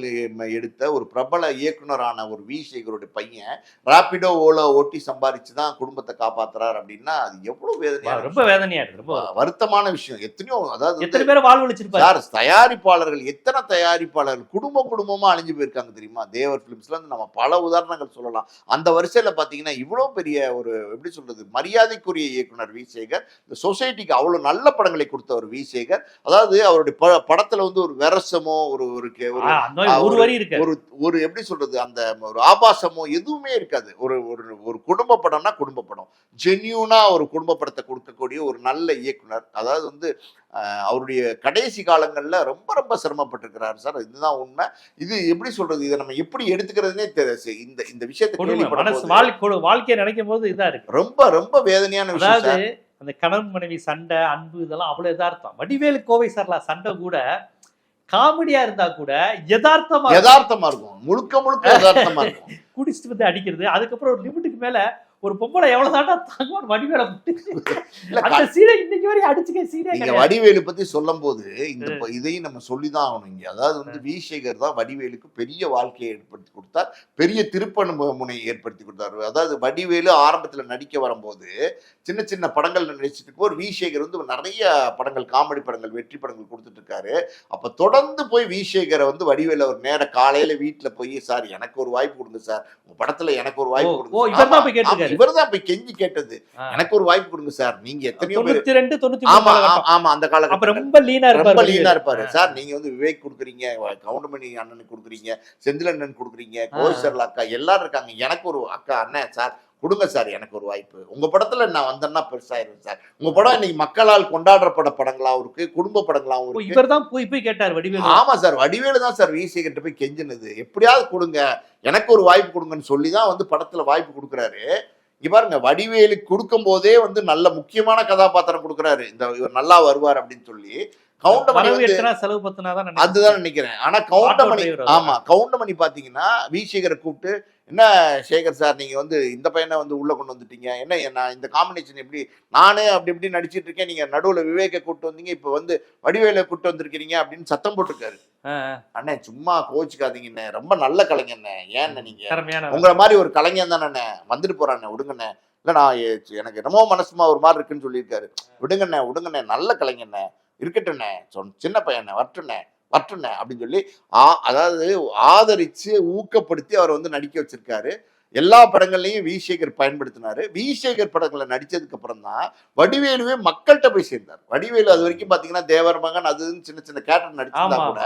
எடுத்த ஒரு பிரபல இயக்குனரான ஒரு வி சேகருடைய பையன் ராபிடோ ஓலா ஓட்டி சம்பாதிச்சுதான் குடும்பத்தை காப்பாத்துறாரு அப்படின்னா அது எவ்வளவு வேதனையா, ரொம்ப வேதனையா இருக்கு, ரொம்ப வருத்தமான விஷயம். எத்தனையோ, அதாவது எத்தனை பேர் வாழ்வழிச்சிருப்பாரு தயாரிப்பாளர்கள், எத்தனை தயாரிப்பாளர்கள் குடும்பமா அழிஞ்சு போயிருக்காங்க தெரியுமா? தேவர் பிலிம்ஸ்ல இருந்து நம்ம பல உதாரணங்கள் சொல்லலாம். அந்த வரிசையில பாத்தீங்கன்னா இவ்வளவு பெரிய ஒரு எப்படி சொல்றது மரியாதைக்குரிய இயக்குனர் வி சேகர், இந்த சொசைட்டிக்கு அவ்வளவு நல்ல படங்களை கொடுத்தவர் வி சேகர். அதாவது அவருடைய படத்துல வந்து ஒரு வெரசமோ ஒரு எப்படி சொல்றது அந்த ஒரு ஆபாசமோ எதுவுமே இருக்காது. ஒரு குடும்ப படம்னா குடும்ப படம், ஜென்யூனா ஒரு குடும்ப படத்தை கொடுக்கக்கூடிய ஒரு நல்ல இயக்குனர். அதாவது வந்து அவருடைய கடைசி காலங்கள்ல ரொம்ப ரொம்ப சிரமப்பட்டிருக்கிறாரு சார். இதுதான் உண்மை. இது எப்படி சொல்றது, இதை நம்ம எப்படி எடுத்துக்கிறதுனே தெரியாது. இந்த விஷயத்தை வாழ்க்கையை நினைக்கும் போது இதா இருக்கு, ரொம்ப ரொம்ப வேதனையான விஷயம். அந்த கணவன் மனைவி சண்டை, அன்பு, இதெல்லாம் அவ்வளவு யதார்த்தம். வடிவேலு கோவை சார்லாம் சண்டை கூட காமெடியா இருந்தா கூட யதார்த்தமா இருக்கும், முழுக்க யதார்த்தமா இருக்கும். குடிச்சிட்டு வந்து அடிக்கிறது, அதுக்கப்புறம் ஒரு லிமிட்டுக்கு மேல ஒரு பொம்பளை எவ்வளவு தாண்டா தாங்குவான் வடிவேல இல்ல அந்த சீனை இன்னைக்கு வரையும் அடிச்சுக்க சீனே நீங்க கிடையாது. வடிவேலு பத்தி சொல்லும் போது இதையும் நம்ம சொல்லிதான் ஆகணும் இங்க. அதாவது வந்து விசேகர் தான் வடிவேலுக்கு பெரிய வாழ்க்கையை ஏற்படுத்தி கொடுத்தார், பெரிய திருப்பணி முனையை ஏற்படுத்தி கொடுத்தார். அதாவது வடிவேலு ஆரம்பத்துல நடிக்க வரும்போது சின்ன சின்ன படங்கள் நடிச்சிட்டு இருக்கும். விசேகர் வந்து நிறைய படங்கள், காமெடி படங்கள், வெற்றி படங்கள் கொடுத்துட்டு இருக்காரு. அப்ப தொடர்ந்து போய் விசேகரை வந்து வடிவேலு ஒரு நேர காலையில வீட்டுல போய், சார் எனக்கு ஒரு வாய்ப்பு கொடுங்க சார், உங்க படத்துல எனக்கு ஒரு வாய்ப்பு கொடுங்க. இவர்தான் போய் கேட்டிருக்காரு. இவர்தான் போய் கெஞ்சி கேட்டது, எனக்கு ஒரு வாய்ப்பு கொடுங்க சார், நீங்க எத்தனையோ பேர் 92 93 ஆமா காலகட்டம். ஆமா அந்த காலகட்டம் அப்ப ரொம்ப லீனா ரொம்ப இருப்பாரு. லீனா இருப்பாரு. சார் நீங்க வந்து விவேக் கொடுக்குறீங்க, கவுண்டமணி அண்ணனுக்கு கொடுக்குறீங்க, செந்தில் அண்ணன் கொடுக்குறீங்க, கோவிசர்ல அக்கா எல்லாரும் இருக்காங்க, எனக்கு ஒரு அக்கா அண்ணன் சார் கொடுங்க சார், எனக்கு ஒரு வாய்ப்பு, உங்க படத்துல நான் வந்தேன்னா பெருசாயிருவேன் சார். உங்க படம் இன்னைக்கு மக்களால் கொண்டாடப்பட படங்களாவும் இருக்கு, குடும்ப படங்களாவும் இருக்கு. இவர்தான் போய் போய் கேட்டார் வடிவேலு. ஆமா சார், வடிவேலு தான் சார் விசேகர்ட்ட போய் கெஞ்சினது, எப்படியாவது கொடுங்க, எனக்கு ஒரு வாய்ப்பு கொடுங்கன்னு சொல்லிதான் வந்து படத்துல வாய்ப்பு கொடுக்குறாரு. இங்க பாருங்க, வடிவேலுக்கு கொடுக்கும் போதே வந்து நல்ல முக்கியமான கதாபாத்திரம் கொடுக்குறாரு, இந்த இவர் நல்லா வருவார் அப்படின்னு சொல்லி. கவுண்டமணி செலவு பத்தினாதான் அதுதான் நினைக்கிறேன். ஆனா கவுண்டமணி, ஆமா கவுண்டமணி பாத்தீங்கன்னா விசேகரை கூப்பிட்டு, என்ன சேகர் சார் நீங்க வந்து இந்த பையனை வந்து உள்ள கொண்டு வந்துட்டீங்க, என்ன நான் இந்த காம்பினேஷன் எப்படி, நானே அப்படி இப்படி நடிச்சிட்டு இருக்கேன், நீங்க நடுவுல விவேக கூட்டு வந்தீங்க, இப்ப வந்து வடிவேல கூட்டு வந்திருக்கிறீங்க அப்படின்னு சத்தம் போட்டிருக்காரு. அண்ணே சும்மா கோச்சுக்காதீங்கண்ணே, ரொம்ப நல்ல கலைஞண்ணே, ஏன்னு நீங்க உங்களை மாதிரி ஒரு கலைஞன் தானே வந்துட்டு போறாண்ணே, விடுங்கண்ணே. இல்ல நான் எனக்கு என்னமோ மனசுமா ஒரு மாதிரி இருக்குன்னு சொல்லியிருக்காரு. விடுங்கண்ணே விடுங்கண்ணே, நல்ல கலைஞண்ணே, இருக்கட்டுண்ணே, சின்ன பையண்ணே, வட்டுண்ணே அப்படின்னு சொல்லி அதாவது ஆதரிச்சு ஊக்கப்படுத்தி அவர் வந்து நடிக்க வச்சிருக்காரு. எல்லா படங்கள்லையும் விசேகர் பயன்படுத்தினாரு. விசேகர் படங்களை நடிச்சதுக்கு அப்புறம் தான் வடிவேலுவே மக்கள்கிட்ட போய் சேர்ந்தார். வடிவேலு அது வரைக்கும் பாத்தீங்கன்னா தேவர் மகன் அது சின்ன சின்ன கேரக்டர் நடிச்சிருந்தா கூட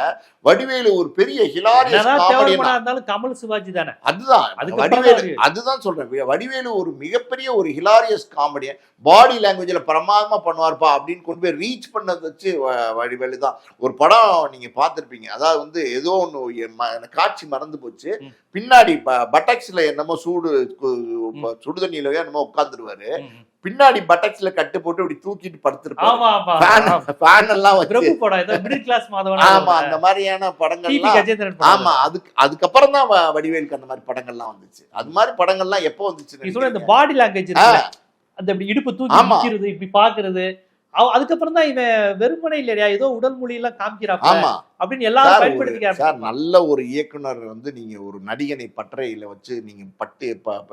வடிவேலு ஒரு பெரிய ஹிலாரியஸ் காமெடியன். கமல் சிவாஜி தானே, அதுதான் வடிவேலு, அதுதான் சொல்றேன், வடிவேலு ஒரு மிகப்பெரிய ஒரு ஹிலாரியஸ் காமெடியன், பாடி லாங்குவேஜ்ல பிரமாதமா பண்ணுவார்ப்பா அப்படின்னு கொண்டு போய் ரீச் பண்ணது வச்சு வடிவேலு தான். ஒரு படம் நீங்க பார்த்திருப்பீங்க, அதாவது வந்து ஏதோ ஒண்ணு காட்சி மறந்து போச்சு, பின்னாடி பட்டக்ஸ்ல என்னமோ சுடு தண்ணியிலவே என்னமோ உட்கார்ந்துருவாரு, பின்னாடி பட்டக்ஸ்ல கட்டு போட்டு இப்படி தூக்கிட்டு படுத்திருப்பாரு, ஆமா அந்த மாதிரியான படங்கள். ஆமா அதுக்கப்புறம் தான் வடிவேலுக்கு அந்த மாதிரி படங்கள்லாம் வந்துச்சு. அது மாதிரி படங்கள்லாம் எப்போ வந்துச்சு, இந்த பாடி லாங்குவேஜ் அந்த இடுப்பு தூக்கி நிக்கிறது, இப்படி பாக்குறது, அதுக்கப்புறம் தான் இவன் வெறுமனே இல்லையா ஏதோ உடல் மொழி எல்லாம் காமிக்கிறாங்க அப்படின்னு எல்லாரும் பயன்படுத்திக்கிறாங்க. சார் நல்ல ஒரு இயக்குனர் வந்து நீங்க ஒரு நடிகனை பட்டறையில வச்சு நீங்க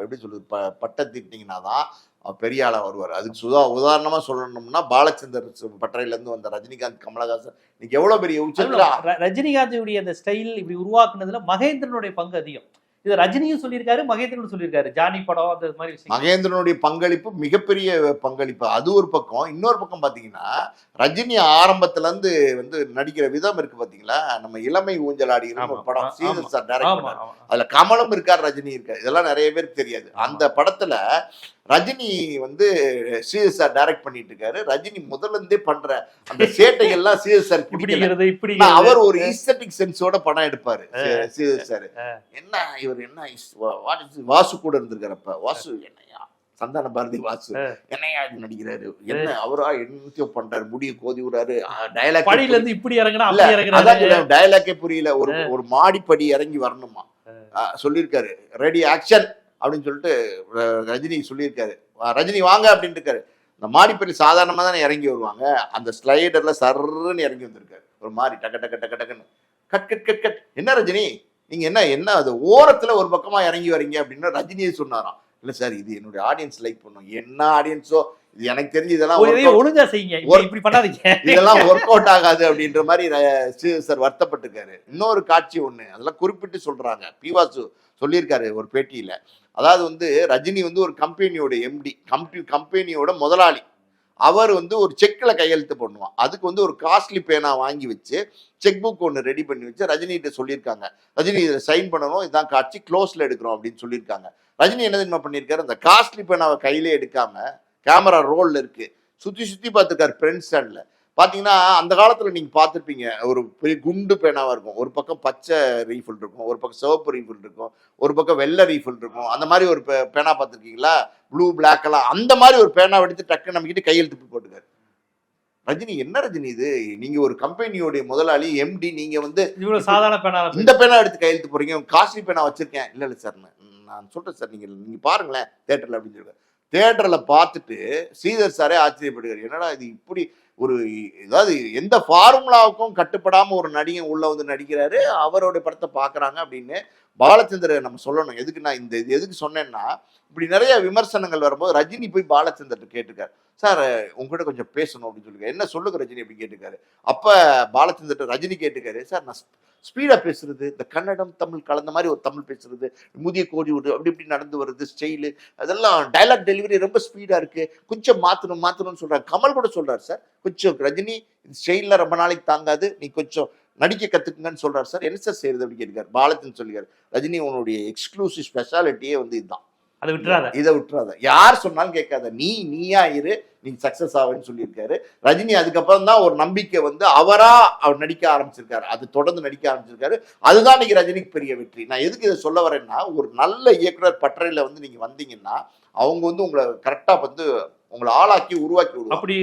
எப்படி சொல்றது பட்டத்திட்டீங்கன்னா தான் பெரிய ஆளா வருவார். அதுக்கு உதாரணமா சொல்லணும்னா பாலச்சந்தர் பட்டறையில இருந்து வந்த ரஜினிகாந்த், கமலஹாசன் இன்னைக்கு எவ்வளவு பெரிய உச்சத்துல. ரஜினிகாந்துடைய அந்த ஸ்டைல் இப்படி உருவாக்குனதுல மகேந்திரனுடைய பங்கு அதிகம். இது ரஜினியும் சொல்லியிருக்காரு, மகேந்திரனும் சொல்லியிருக்காரு, ஜானி படம் அந்த மாதிரி விஷயம். மகேந்திரனுடைய பங்களிப்பு மிகப்பெரிய பங்களிப்பு, அது ஒரு பக்கம். இன்னொரு பக்கம் பாத்தீங்கன்னா ரஜினி ஆரம்பத்துல இருந்து வந்து நடிக்கிற விதம் இருக்கு பாத்தீங்களா, நம்ம இளமை ஊஞ்சலாடி ஒரு படம் சீதர் சார் டைரக்ட் பண்ணாரு, அதுல கமலும் இருக்கார், ரஜினி இருக்காரு, இதெல்லாம் நிறைய பேருக்கு தெரியாது. அந்த படத்துல ரஜினி வந்து சீதர் சார் டைரக்ட் பண்ணிட்டு இருக்காரு. ரஜினி முதல்ல இருந்தே பண்ற அந்த சேட்டைகள்லாம் சீதர் சார் இப்படி அவர் ஒரு ஈஸ்தட்டிக் சென்ஸோட படம் எடுப்பாரு சீதர் சார். என்ன இவர் என்ன வாசு கூட இருந்திருக்காரப்ப, வாசு என்னையா சந்தான பாரதி வாசு என்னையா இது நடிக்கிறாரு, என்ன அவரா என்னத்தையும் பண்றாரு, முடிய கோதி விடுறாரு, டயலாக் இப்படி இறங்குனா டயலாக்கே புரியல, ஒரு மாடிப்படி இறங்கி வரணுமா சொல்லியிருக்காரு, ரெடி ஆக்ஷன் அப்படின்னு சொல்லிட்டு ரஜினி சொல்லியிருக்காரு, ரஜினி வாங்க அப்படின்னு இருக்காரு. இந்த மாடிப்படி சாதாரணமா தானே இறங்கி வருவாங்க, அந்த ஸ்லைடர்ல சர்ன்னு இறங்கி வந்திருக்காரு, ஒரு மாதிரி டக்குன்னு கட் கட் கட் கட். என்ன ரஜினி நீங்க என்ன அது ஓரத்துல ஒரு பக்கமா இறங்கி வரீங்க அப்படின்னு ரஜினியே சொன்னாராம். இல்ல சார் இது என்னுடைய ஆடியன்ஸ் லைக் பண்ணும், என்ன ஆடியன்ஸோ இது எனக்கு தெரிஞ்சு இதெல்லாம் ஒழுங்கா செய்யுங்க, இப்படி பண்ணாதீங்க, இதெல்லாம் ஒர்க் அவுட் ஆகாது அப்படின்ற மாதிரி சார் வருத்தப்பட்டிருக்காரு. இன்னொரு காட்சி ஒண்ணு அதெல்லாம் குறிப்பிட்டு சொல்றாங்க, பிவாசு சொல்லியிருக்காரு ஒரு பேட்டியில. அதாவது வந்து ரஜினி வந்து ஒரு கம்பெனியோட எம்டி, கம்பெனியோட முதலாளி, அவர் வந்து ஒரு செக்கில் கையெழுத்து பண்ணுவான், அதுக்கு வந்து ஒரு காஸ்ட்லி பேனா வாங்கி வச்சு செக் புக் ஒன்று ரெடி பண்ணி வச்சு ரஜினிகிட்ட சொல்லியிருக்காங்க, ரஜினி இதில் சைன் பண்ணணும், இதான் காட்சி க்ளோஸ்ல எடுக்கிறோம் அப்படின்னு சொல்லியிருக்காங்க. ரஜினி என்ன தெரியுமா பண்ணியிருக்காரு, அந்த காஸ்ட்லி பேனாவை கையிலே எடுக்காம கேமரா ரோல்ல இருக்கு சுத்தி பார்த்துருக்காரு பிரிண்ட் ஸ்டாண்ட்ல. பாத்தீங்கன்னா அந்த காலத்துல நீங்க பார்த்துருப்பீங்க, ஒரு பெரிய குண்டு பேனாவா இருக்கும், ஒரு பக்கம் பச்சை ரீஃபில் இருக்கும், ஒரு பக்கம் சிவப்பு ரீஃபில் இருக்கும், ஒரு பக்கம் வெள்ளை ரீஃபில் இருக்கும், அந்த மாதிரி ஒரு பேனா பார்த்துருக்கீங்களா, ப்ளூ பிளாக் எல்லாம், அந்த மாதிரி ஒரு பேனா எடுத்து டக்கு நம்ம கிட்ட கையெழுத்து போட்டுக்காரு. ரஜினி என்ன ரஜினி இது, நீங்க ஒரு கம்பெனியோடைய முதலாளி எம்டி, நீங்க வந்து சாதாரண பேனா இந்த பேனா எடுத்து கையெழுத்து போறீங்க, காஸ்ட்லி பேனா வச்சிருக்கேன். இல்ல சார் நான் சொல்றேன் சார், நீங்க பாருங்களேன் தியேட்டர்ல அப்படின்னு சொல்லுவார். தியேட்டர்ல பார்த்துட்டு ஸ்ரீதர் சாரே ஆச்சரியப்படுகிறார். என்னடா இது இப்படி ஒரு, ஏதாவது எந்த ஃபார்முலாவுக்கும் கட்டுப்படாம ஒரு நடிகன் உள்ள வந்து நடிக்கிறாரு, அவரோட படத்தை பார்க்கறாங்க அப்படின்னு பாலச்சந்தர் நம்ம சொல்லணும். எதுக்கு நான் இந்த இது எதுக்கு சொன்னேன்னா, இப்படி நிறைய விமர்சனங்கள் வரும்போது ரஜினி போய் பாலச்சந்தர்ட்ட கேட்டிருக்காரு. சார் உங்ககிட்ட கொஞ்சம் பேசணும் அப்படின்னு சொல்லிருக்காரு. என்ன சொல்லுங்க ரஜினி அப்படின்னு கேட்டிருக்காரு. அப்ப பாலச்சந்தர்ட்ட ரஜினி கேட்டிருக்காரு, சார் நான் ஸ்பீடா பேசுறது, இந்த கன்னடம் தமிழ் கலந்த மாதிரி ஒரு தமிழ் பேசுறது, முதிய கோடி விடு அப்படி இப்படி நடந்து வருது ஸ்டைலு, அதெல்லாம் டைலாக் டெலிவரி ரொம்ப ஸ்பீடா இருக்கு, கொஞ்சம் மாத்தணும்னு சொல்றாரு. கமல் கூட சொல்றாரு, சார் கொஞ்சம் ரஜினி ஸ்டைல்ல ரொம்ப நாளைக்கு தாங்காது, நீ கொஞ்சம் நடிக்க கத்துக்குங்கன்னு சொல்றாரு சார். என்ன சார் செய்யறது அப்படின்னு கேட்டிருக்காரு. பாலச்சந்திரன் சொல்லிருக்காரு, ரஜினி உன்னுடைய எக்ஸ்க்ளூசிவ் ஸ்பெஷாலிட்டியே வந்து இதுதான், அதை விட்டுறாத, இதை விட்டுறாத, யார் சொன்னாலும் கேட்காத, நீயா இரு, நீ சக்சஸ் ஆகுன்னு சொல்லியிருக்காரு. ரஜினி அதுக்கப்புறம் தான் ஒரு நம்பிக்கை வந்து அவர் நடிக்க ஆரம்பிச்சிருக்காரு, அது தொடர்ந்து நடிக்க ஆரம்பிச்சிருக்காரு. அதுதான் இன்னைக்கு ரஜினிக்கு பெரிய வெற்றி. நான் எதுக்கு இதை சொல்ல வரேன்னா, ஒரு நல்ல இயக்குனர் பட்டறையில வந்து நீங்க வந்தீங்கன்னா அவங்க வந்து உங்களை கரெக்டா வந்து உங்களை ஆளாக்கி உருவாக்கி விடுவாங்க. அப்படி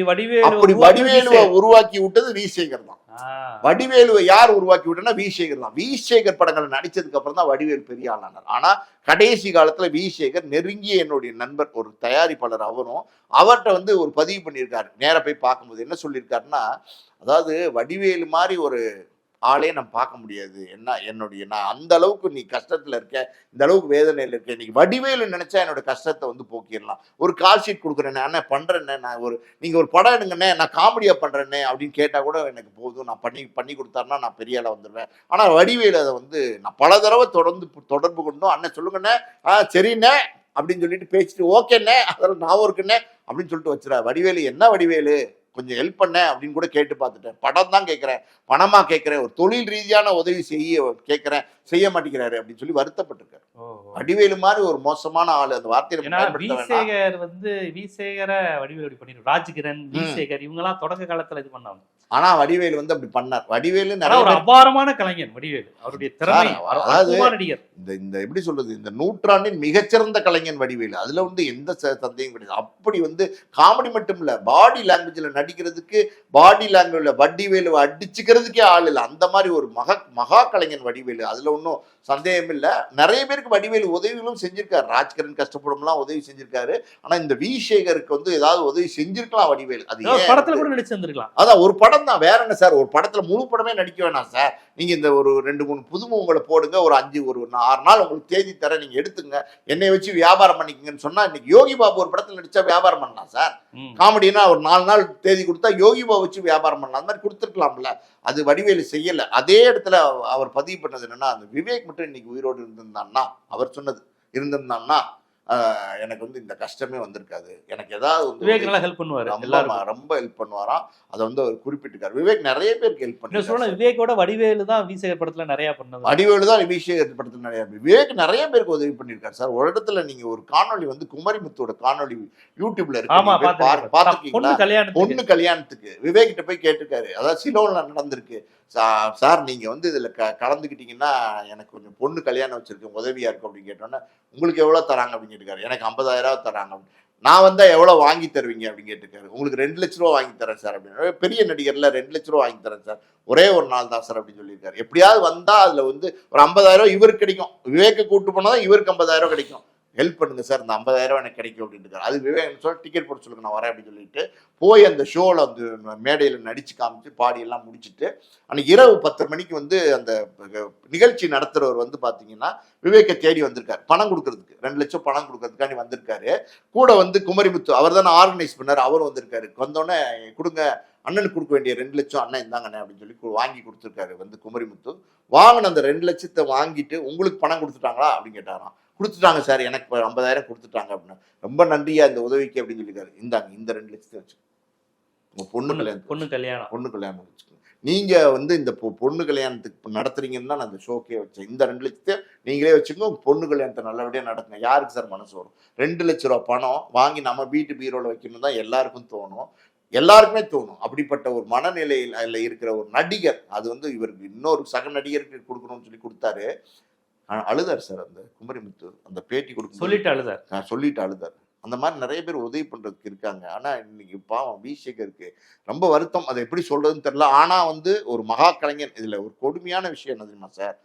வடிவேலுவை உருவாக்கி விட்டது விசேகர் தான். வடிவேலுவை யார் உருவாக்கி விட்டனா விசேகர் தான். விசேகர் படங்கள் நடிச்சதுக்கு அப்புறம் தான் வடிவேலு பெரிய ஆளானார். ஆனா கடைசி காலத்துல விசேகர் நெருங்கிய என்னுடைய நண்பர், ஒரு தயாரிப்பாளர். அவர்கிட்ட வந்து ஒரு பதிவு பண்ணியிருக்காரு. நேர போய் பார்க்கும்போது என்ன சொல்லியிருக்காருன்னா, அதாவது வடிவேலு மாதிரி ஒரு ஆளே நம்ம பார்க்க முடியாது. நான் அந்த அளவுக்கு நீ கஷ்டத்துல இருக்க, இந்த அளவுக்கு வேதனையில இருக்க, இன்னைக்கு வடிவேலு நினைச்சா என்னோட கஷ்டத்தை வந்து போக்கிடலாம். ஒரு கால் ஷீட் கொடுக்குறேன்னே, அண்ணா பண்றேன்னே, நீங்க ஒரு படம் எடுங்கண்ணே, நான் காமெடியா பண்றேன்னே அப்படின்னு கேட்டா கூட எனக்கு போதும், நான் பண்ணி கொடுத்தாருன்னா நான் பெரிய ஆளா வந்துடுவேன். ஆனா வடிவேலு அதை வந்து நான் பல தடவை தொடர்பு கொண்டோம். அண்ணன் சொல்லுங்கண்ணே, சரிண்ணே அப்படின்னு சொல்லிட்டு பேசிட்டு, ஓகேண்ணே அதெல்லாம் நான் இருக்குண்ணே அப்படின்னு சொல்லிட்டு வச்சுறா. வடிவேலு என்ன வடிவேலு கொஞ்சம் ஹெல்ப் பண்ண அப்படின்னு கூட கேட்டு பார்த்துட்டேன். படம் தான் கேட்கிறேன், பணமா கேட்கிறேன், ஒரு தொழில் ரீதியான உதவி கேட்கிறேன், செய்ய மாட்டேங்கிறாரு அப்படின்னு சொல்லி வருத்தப்பட்டிருக்காரு. வடிவேலு மாதிரி ஒரு மோசமான ஆளு, அந்த வார்த்தையை வந்து விசேகர வடிவேலு பண்ணிரு, ராஜ்கிரண், விசேகர் இவங்க எல்லாம் தொடக்க காலத்துல இது பண்ணாங்க. ஆனா வடிவேலு வந்து அப்படி பண்ணார். வடிவேலு ஒரு அபாரமான கலைஞர் வடிவேலு, அவருடைய திறமை, அதாவது இந்த எப்படி சொல்றது, இந்த நூற்றாண்டின் மிகச்சிறந்த கலைஞன் வடிவேலு. அதுல வந்து எந்த சந்தேகம் கிடையாது. அப்படி வந்து காமெடி மட்டும் இல்ல, பாடி லாங்குவேஜ்ல நடிக்கிறதுக்கு, பாடி லாங்குவேஜ்ல வடிவேலு அடிச்சுக்கிறதுக்கே ஆள் இல்லை. அந்த மாதிரி ஒரு மகா கலைஞன் வடிவேலு. அதுல ஒன்றும் சந்தேகம் இல்லை. நிறைய பேருக்கு வடிவேலு உதவிகளும் செஞ்சிருக்காரு. ராஜ்கிரண் கஷ்டப்படும்லாம் உதவி செஞ்சிருக்காரு. ஆனா இந்த விசேகருக்கு வந்து ஏதாவது உதவி செஞ்சிருக்கலாம் வடிவேலு. அது படத்துல கூட நடிச்சிருந்திருக்கலாம். அதான் ஒரு படம் தான், வேற என்ன சார், ஒரு படத்துல முழு படமே நடிக்க வேணாம் சார். நீங்க இந்த ஒரு 2-3 புதுமுகங்களை போடுங்க, ஒரு 6 நாள் உங்களுக்கு தேதி தர, நீங்க எடுத்துங்க, என்னை வச்சு வியாபாரம் பண்ணிக்கங்கன்னு சொன்னா, இன்னைக்கு யோகி பாபு ஒரு படத்துல நடிச்சா வியாபாரம் பண்ணலாம் சார். காமெடினா ஒரு 4 நாள் தேதி கொடுத்தா யோகி பாபு வச்சு வியாபாரம் பண்ணலாம். அந்த மாதிரி கொடுத்துருக்கலாம்ல. அது வடிவேலு செய்யல. அதே இடத்துல அவர் பதிவு பண்ணது என்னன்னா, அந்த விவேக் மட்டும் இன்னைக்கு உயிரோடு இருந்திருந்தான்னா, அவர் சொன்னது இருந்திருந்தான்னா எனக்கு வந்து இந்த கஷ்டமே வந்திருக்காது. எனக்கு ஏதாவது விவேக் நல்லா ஹெல்ப் பண்ணுவாரு, ரொம்ப ஹெல்ப் பண்ணுவாராம். அதை வந்து அவர் குறிப்பிட்டிருக்காரு. விவேக் நிறைய பேருக்கு ஹெல்ப் பண்ணுவாரு. விவேக்கோட வடிவேலு தான் விசேகர் படத்துல நிறைய பண்ணது. வடிவேலு தான் விசேகர் படத்துல நிறைய, விவேக் நிறைய பேருக்கு உதவி பண்ணிருக்காரு சார். ஒரு இடத்துல நீங்க ஒரு காணொலி வந்து குமரிமுத்தோட காணொலி யூடியூப்ல இருக்கு, பாத்துருக்கீங்களா? பொண்ணு கல்யாணத்துக்கு விவேக் கிட்ட போய் கேட்டிருக்காரு. அதாவது சிலோன்ல நடந்திருக்கு. சார் நீங்க வந்து இதுல கலந்துக்கிட்டீங்கன்னா எனக்கு கொஞ்சம் பொண்ணு கல்யாணம் வச்சிருக்கேன், உதவியா இருக்கும் அப்படின்னு கேட்டோன்னா, உங்களுக்கு எவ்வளவு தராங்க அப்படின்னு கேட்டுக்காரு. எனக்கு 50,000 தராங்க. நான் வந்தா எவ்வளவு வாங்கி தருவீங்க அப்படின்னு கேட்டுக்காரு. உங்களுக்கு 2 லட்ச ரூபா வாங்கி தரேன் சார் அப்படின்னு. பெரிய நடிகர்ல 2 லட்ச ரூபா வாங்கி தரேன் சார், ஒரே ஒரு நாள் தான் சார் அப்படின்னு சொல்லியிருக்காரு. எப்படியாவது வந்தா அதுல வந்து ஒரு 50,000 இவருக்கு கிடைக்கும், விவேக்க கூட்டு போனதான் இவருக்கு 50,000 கிடைக்கும். ஹெல்ப் பண்ணுங்க சார், இந்த 50,000 எனக்கு கிடைக்கும் அப்படின்னு. அது விவேக் சொல்ல டிக்கெட் போட்டு சொல்லுங்க, நான் வரேன் அப்படின்னு சொல்லிட்டு போய் அந்த ஷோவில் வந்து மேடையில் நடிச்சு காமிச்சு பாடியெல்லாம் முடிச்சுட்டு, அன்னைக்கு இரவு 10 மணிக்கு வந்து அந்த நிகழ்ச்சி நடத்துறவர் வந்து பார்த்தீங்கன்னா விவேக்கை தேடி வந்திருக்காரு, பணம் கொடுக்கறதுக்கு. 2 லட்சம் பணம் கொடுக்கறதுக்காண்டி வந்திருக்காரு. கூட வந்து குமரிமுத்து அவர் தானே ஆர்கனைஸ் பண்ணார், அவரும் வந்திருக்காரு. வந்தோடனே கொடுங்க, அண்ணனுக்கு கொடுக்க வேண்டிய 2 லட்சம் அண்ணன் இந்தாங்கண்ணே அப்படின்னு சொல்லி வாங்கி கொடுத்துருக்காரு வந்து குமரிமுத்து. வாங்கின அந்த 2 லட்சத்தை வாங்கிட்டு, உங்களுக்கு பணம் கொடுத்துட்டாங்களா அப்படின்னு கேட்டாராம். கொடுத்துட்டாங்க சார், எனக்கு 50,000 கொடுத்துட்டாங்க அப்படின்னு. ரொம்ப நன்றியா இந்த உதவிக்கு அப்படின்னு சொல்லியிருக்காரு. இந்தாங்க இந்த 2 லட்சத்தை வச்சு உங்க பொண்ணு கல்யாணம் வச்சுக்கோங்க. நீங்க வந்து இந்த பொண்ணு கல்யாணத்துக்கு நடத்துறீங்கன்னு தான் நான் இந்த ஷோக்கே வச்சேன். இந்த 2 லட்சத்தை நீங்களே வச்சுக்கோங்க, உங்க பொண்ணு கல்யாணத்தை நல்லபடியா நடத்துங்க. யாருக்கு சார் மனசு வரும்? 2 லட்ச ரூபா பணம் வாங்கி நம்ம வீட்டு பீரோல வைக்கணும் தான் எல்லாருக்கும் தோணும், எல்லாருக்குமே தோணும். அப்படிப்பட்ட ஒரு மனநிலையில இருக்கிற ஒரு நடிகர், அது வந்து இவருக்கு இன்னொரு சக நடிகருக்கு கொடுக்கணும்னு சொல்லி கொடுத்தாரு. அழுதார் சார் அந்த குமரிமுத்து. அந்த பேட்டி கொடுக்க சொல்லிட்டு அழுதார். அந்த மாதிரி நிறைய பேர் உதவி பண்றதுக்கு இருக்காங்க. ஆனா இன்னைக்கு பாவம் விசேகருக்கு ரொம்ப வருத்தம். அதை எப்படி சொல்றதுன்னு தெரியல. ஆனா வந்து ஒரு மகா கலைஞன். இதுல ஒரு கொடுமையான விஷயம் என்ன தெரியுமா சார்,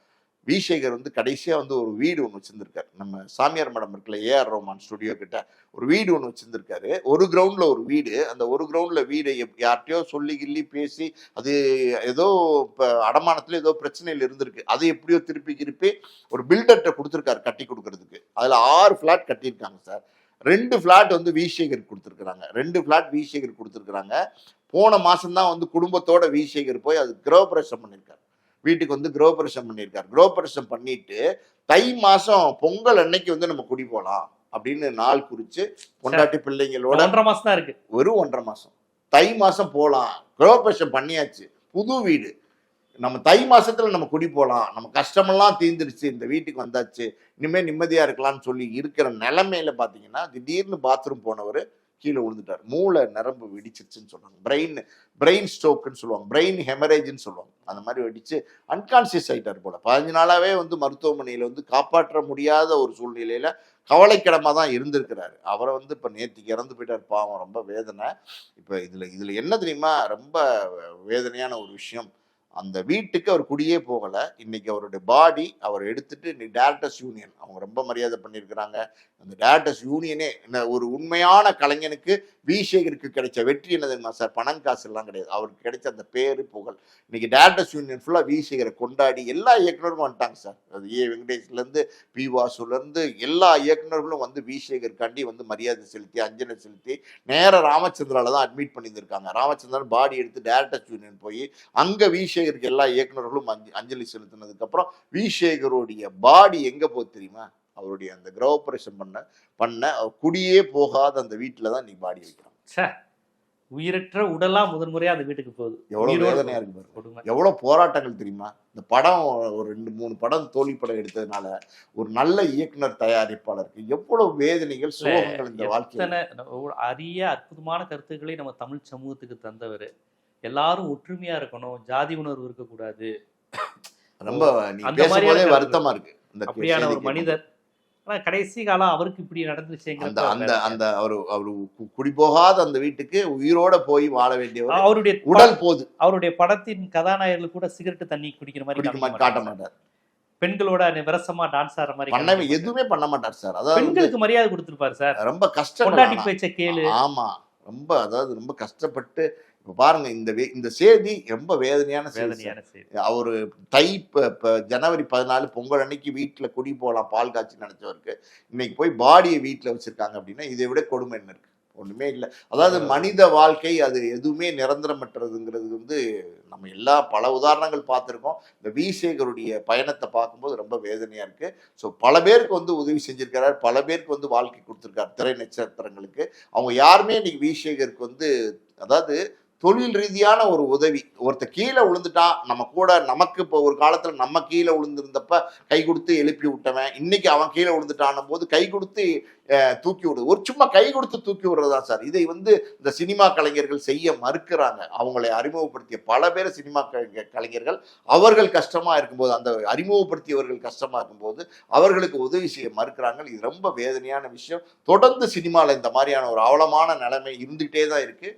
விசேகர் வந்து கடைசியா வந்து ஒரு வீடு ஒன்று வச்சிருந்திருக்காரு. நம்ம சாமியார் மடம் இருக்குல்ல, ஏஆர் ரோமான் ஸ்டுடியோ கிட்ட ஒரு வீடு ஒன்று வச்சிருந்திருக்காரு. ஒரு கிரவுண்ட்ல ஒரு வீடு. அந்த ஒரு கிரவுண்ட்ல வீடு யார்கிட்டயோ சொல்லி கிள்ளி பேசி அது ஏதோ அடமானத்துல ஏதோ பிரச்சனையில் இருந்திருக்கு. அதை எப்படியோ திருப்பி திருப்பி ஒரு பில்டர்கிட்ட கொடுத்துருக்காரு கட்டி கொடுக்கறதுக்கு. அதுல 6 ஃபிளாட் கட்டியிருக்காங்க சார். 2 ஃபிளாட் வந்து விசேகர் கொடுத்துருக்காங்க. 2 ஃபிளாட் விசேகர் கொடுத்துருக்காங்க. போன மாசம் தான் வந்து குடும்பத்தோட விசேகர் போய் அது கிரகப்பிரவேசம் பண்ணியிருக்காரு. வீட்டுக்கு வந்து கிரகப்பிரவேசம் பண்ணியிருக்காரு. கிரகப்பிரவேசம் பண்ணிட்டு தை மாசம் பொங்கல் அன்னைக்கு வந்து நம்ம குடி போலாம் அப்படின்னு நாள் குறிச்சு பொண்டாட்டி பிள்ளைங்களோட 1.5 மாசம் தான் இருக்கு. ஒரு 1.5 மாசம். தை மாசம் போலாம். கிரகப்பிரவேசம் பண்ணியாச்சு. புது வீடு. நம்ம தை மாசத்துல நம்ம குடி போலாம். நம்ம கஷ்டமெல்லாம் தீர்ந்துருச்சு. இந்த வீட்டுக்கு வந்தாச்சு. இனிமே நிம்மதியா இருக்கலாம்னு சொல்லி இருக்கிற நிலைமையில பாத்தீங்கன்னா திடீர்னு பாத்ரூம் போனவர் கீழே விழுந்துட்டார். மூளை நரம்பு வெடிச்சிருச்சுன்னு சொல்றாங்க. பிரெயின் ஸ்ட்ரோக்குன்னு சொல்லுவாங்க. பிரெயின் ஹெமரேஜ்னு சொல்லுவாங்க. அந்த மாதிரி வெடிச்சு அன்கான்சியஸ் ஆயிட்டார் போல. 15 நாளாவே வந்து மருத்துவமனையில வந்து காப்பாற்ற முடியாத ஒரு சூழ்நிலையில கவலைக்கிடமா தான் இருந்திருக்கிறாரு. அவரை வந்து இப்ப நேற்றுக்கு இறந்து போயிட்டார். பாவம், ரொம்ப வேதனை. இப்ப இதுல என்ன தெரியுமா ரொம்ப வேதனையான ஒரு விஷயம், அந்த வீட்டுக்கு அவர் குடியே போகல. இன்னைக்கு அவருடைய பாடி அவர் எடுத்துட்டு டேரக்டர்ஸ் யூனியன் அவங்க ரொம்ப மரியாதை பண்ணியிருக்கிறாங்க. அந்த டேரக்டர்ஸ் யூனியனே ஒரு உண்மையான கலைஞனுக்கு விசேகருக்கு கிடைச்ச வெற்றி என்ன தெரியுமா சார்? பணம் காசு எல்லாம் கிடையாது. அவருக்கு கிடைச்ச அந்த பேரு புகழ். இன்னைக்கு டேரக்டர்ஸ் யூனியன் ஃபுல்லா விசேகரை கொண்டாடி எல்லா இயக்குனரும் வந்துட்டாங்க சார். அது ஏ வெங்கடேஷ்ல இருந்து பி வாசுல இருந்து எல்லா இயக்குனர்களும் வந்து விசேகருக்காண்டி வந்து மரியாதை செலுத்தி அஞ்சலி செலுத்தி நேர ராமச்சந்திரால தான் அட்மிட் பண்ணியிருக்காங்க. ராமச்சந்திரன் பாடி எடுத்து டேரக்டர்ஸ் யூனியன் போய் அங்க விசேகருக்கு எல்லா இயக்குனர்களும் அஞ்சலி செலுத்தினதுக்கு அப்புறம் விசேகருடைய பாடி எங்க போகுது தெரியுமா? அவருடைய அந்த கிரகப்பிரவேசம் பண்ண அவர் குடியே போகாத அந்த வீட்டுல தான் நீ பாடி வைக்கிறான். உயிரற்ற உடலா முதன்முறையா அந்த வீட்டுக்கு போகுது. எவ்வளவு வேதனையா இருக்கு பாருங்க. எவ்வளவு போராட்டங்கள் தெரியுமா? இந்த படம் ஒரு 2-3 படம் தோல்வி படம் எடுத்ததுனால ஒரு நல்ல இயக்குனர் தயாரிப்பாளருக்கு எவ்வளவு வேதனைகள் சோகங்கள் இந்த வாழ்க்கையில. அரிய அற்புதமான கருத்துக்களை நம்ம தமிழ் சமூகத்துக்கு தந்தவர். எல்லாரும் ஒற்றுமையா இருக்கணும், ஜாதி உணர்வு இருக்கக்கூடாது. ரொம்ப நீங்க பேசும்போதே வருத்தமா இருக்கு. அப்படியான ஒரு மனிதர். ஆனா கடைசி காலம் அவருக்கு இப்படி நடந்துச்சுங்க. அவரு குடிபோகாத அந்த வீட்டுக்கு உயிரோட போய் வாழ வேண்டியவர். அவருடைய உடல் போது. அவருடைய படத்தின் கதாநாயகர்கள் கூட சிகரெட் தண்ணி குடிக்கிற மாதிரி காட்ட மாட்டார். பெண்களோட விரசமா டான்ஸ் ஆடுற மாதிரி எதுவுமே பண்ண மாட்டார் சார். அதாவது பெண்களுக்கு மரியாதை கொடுத்திருப்பாரு சார். ரொம்ப கஷ்டம். பொண்டாட்டி பேச்ச கேளு. ஆமா, ரொம்ப அதாவது ரொம்ப கஷ்டப்பட்டு. இப்ப பாருங்க, இந்த செய்தி ரொம்ப வேதனையான செய்தி. அவரு ஜனவரி 14 பொங்கல் அன்னைக்கு வீட்டுல குடி போலாம் பால் காய்ச்சி நினைச்சவருக்கு இன்னைக்கு போய் பாடியை வீட்டுல வச்சிருக்காங்க அப்படின்னா இதை விட கொடுமை என்ன இருக்கு? ஒண்ணுமே இல்லை. அதாவது மனித வாழ்க்கை அது எதுவுமே நிரந்தரமற்றதுங்கிறது வந்து நம்ம பல உதாரணங்கள் பார்த்துருக்கோம். இந்த விசேகருடைய பயணத்தை பார்க்கும்போது ரொம்ப வேதனையா இருக்கு. ஸோ பல பேருக்கு வந்து உதவி செஞ்சிருக்கிறார், பல பேருக்கு வந்து வாழ்க்கை கொடுத்துருக்காரு திரை நட்சத்திரங்களுக்கு. அவங்க யாருமே இன்னைக்கு விசேகருக்கு வந்து அதாவது தொழில் ரீதியான ஒரு உதவி. ஒருத்த கீழே விழுந்துட்டான், நம்ம கூட நமக்கு இப்போ ஒரு காலத்துல நம்ம கீழே விழுந்திருந்தப்ப கை கொடுத்து எழுப்பி விட்டவன் இன்னைக்கு அவன் கீழே விழுந்துட்டான் போது கை கொடுத்து தூக்கி விடுது. ஒரு சும்மா கை கொடுத்து தூக்கி விடுறதுதான் சார். இதை வந்து இந்த சினிமா கலைஞர்கள் செய்ய மறுக்கிறாங்க. அவங்களை அறிமுகப்படுத்திய பல பேர் சினிமா கலைஞர்கள் அவர்கள் கஷ்டமா இருக்கும்போது, அந்த அறிமுகப்படுத்தியவர்கள் கஷ்டமா இருக்கும்போது அவர்களுக்கு உதவி செய்ய மறுக்கிறாங்க. இது ரொம்ப வேதனையான விஷயம். தொடர்ந்து சினிமாவில் இந்த மாதிரியான ஒரு அவலமான நிலைமை இருந்துகிட்டே தான் இருக்கு.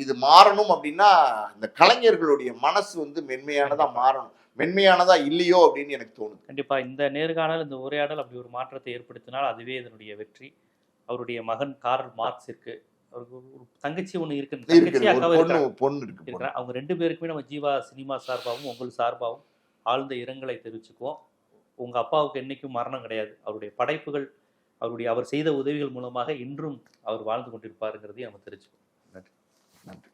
இது மாறணும் அப்படின்னா இந்த கலைஞர்களுடைய மனசு வந்து மென்மையானதா மாறணும். மென்மையானதா இல்லையோ அப்படின்னு எனக்கு தோணுது. கண்டிப்பா இந்த நேர்காணல், இந்த உரையாடல் அப்படி ஒரு மாற்றத்தை ஏற்படுத்தினால் அதுவே இதனுடைய வெற்றி. அவருடைய மகன் கார்ல் மார்க்ஸிற்கு அவருக்கு ஒரு தங்கச்சி ஒண்ணு இருக்கு. அவங்க 2 பேருக்குமே நம்ம ஜீவா சினிமா சார்பாகவும் உங்கள் சார்பாகவும் ஆழ்ந்த இரங்கலை தெரிவிச்சுக்குவோம். உங்க அப்பாவுக்கு என்னைக்கும் மரணம் கிடையாது. அவருடைய படைப்புகள், அவர் செய்த உதவிகள் மூலமாக இன்றும் அவர் வாழ்ந்து கொண்டிருப்பாருங்கிறதையும் நம்ம தெரிஞ்சுக்குவோம். நன்றி.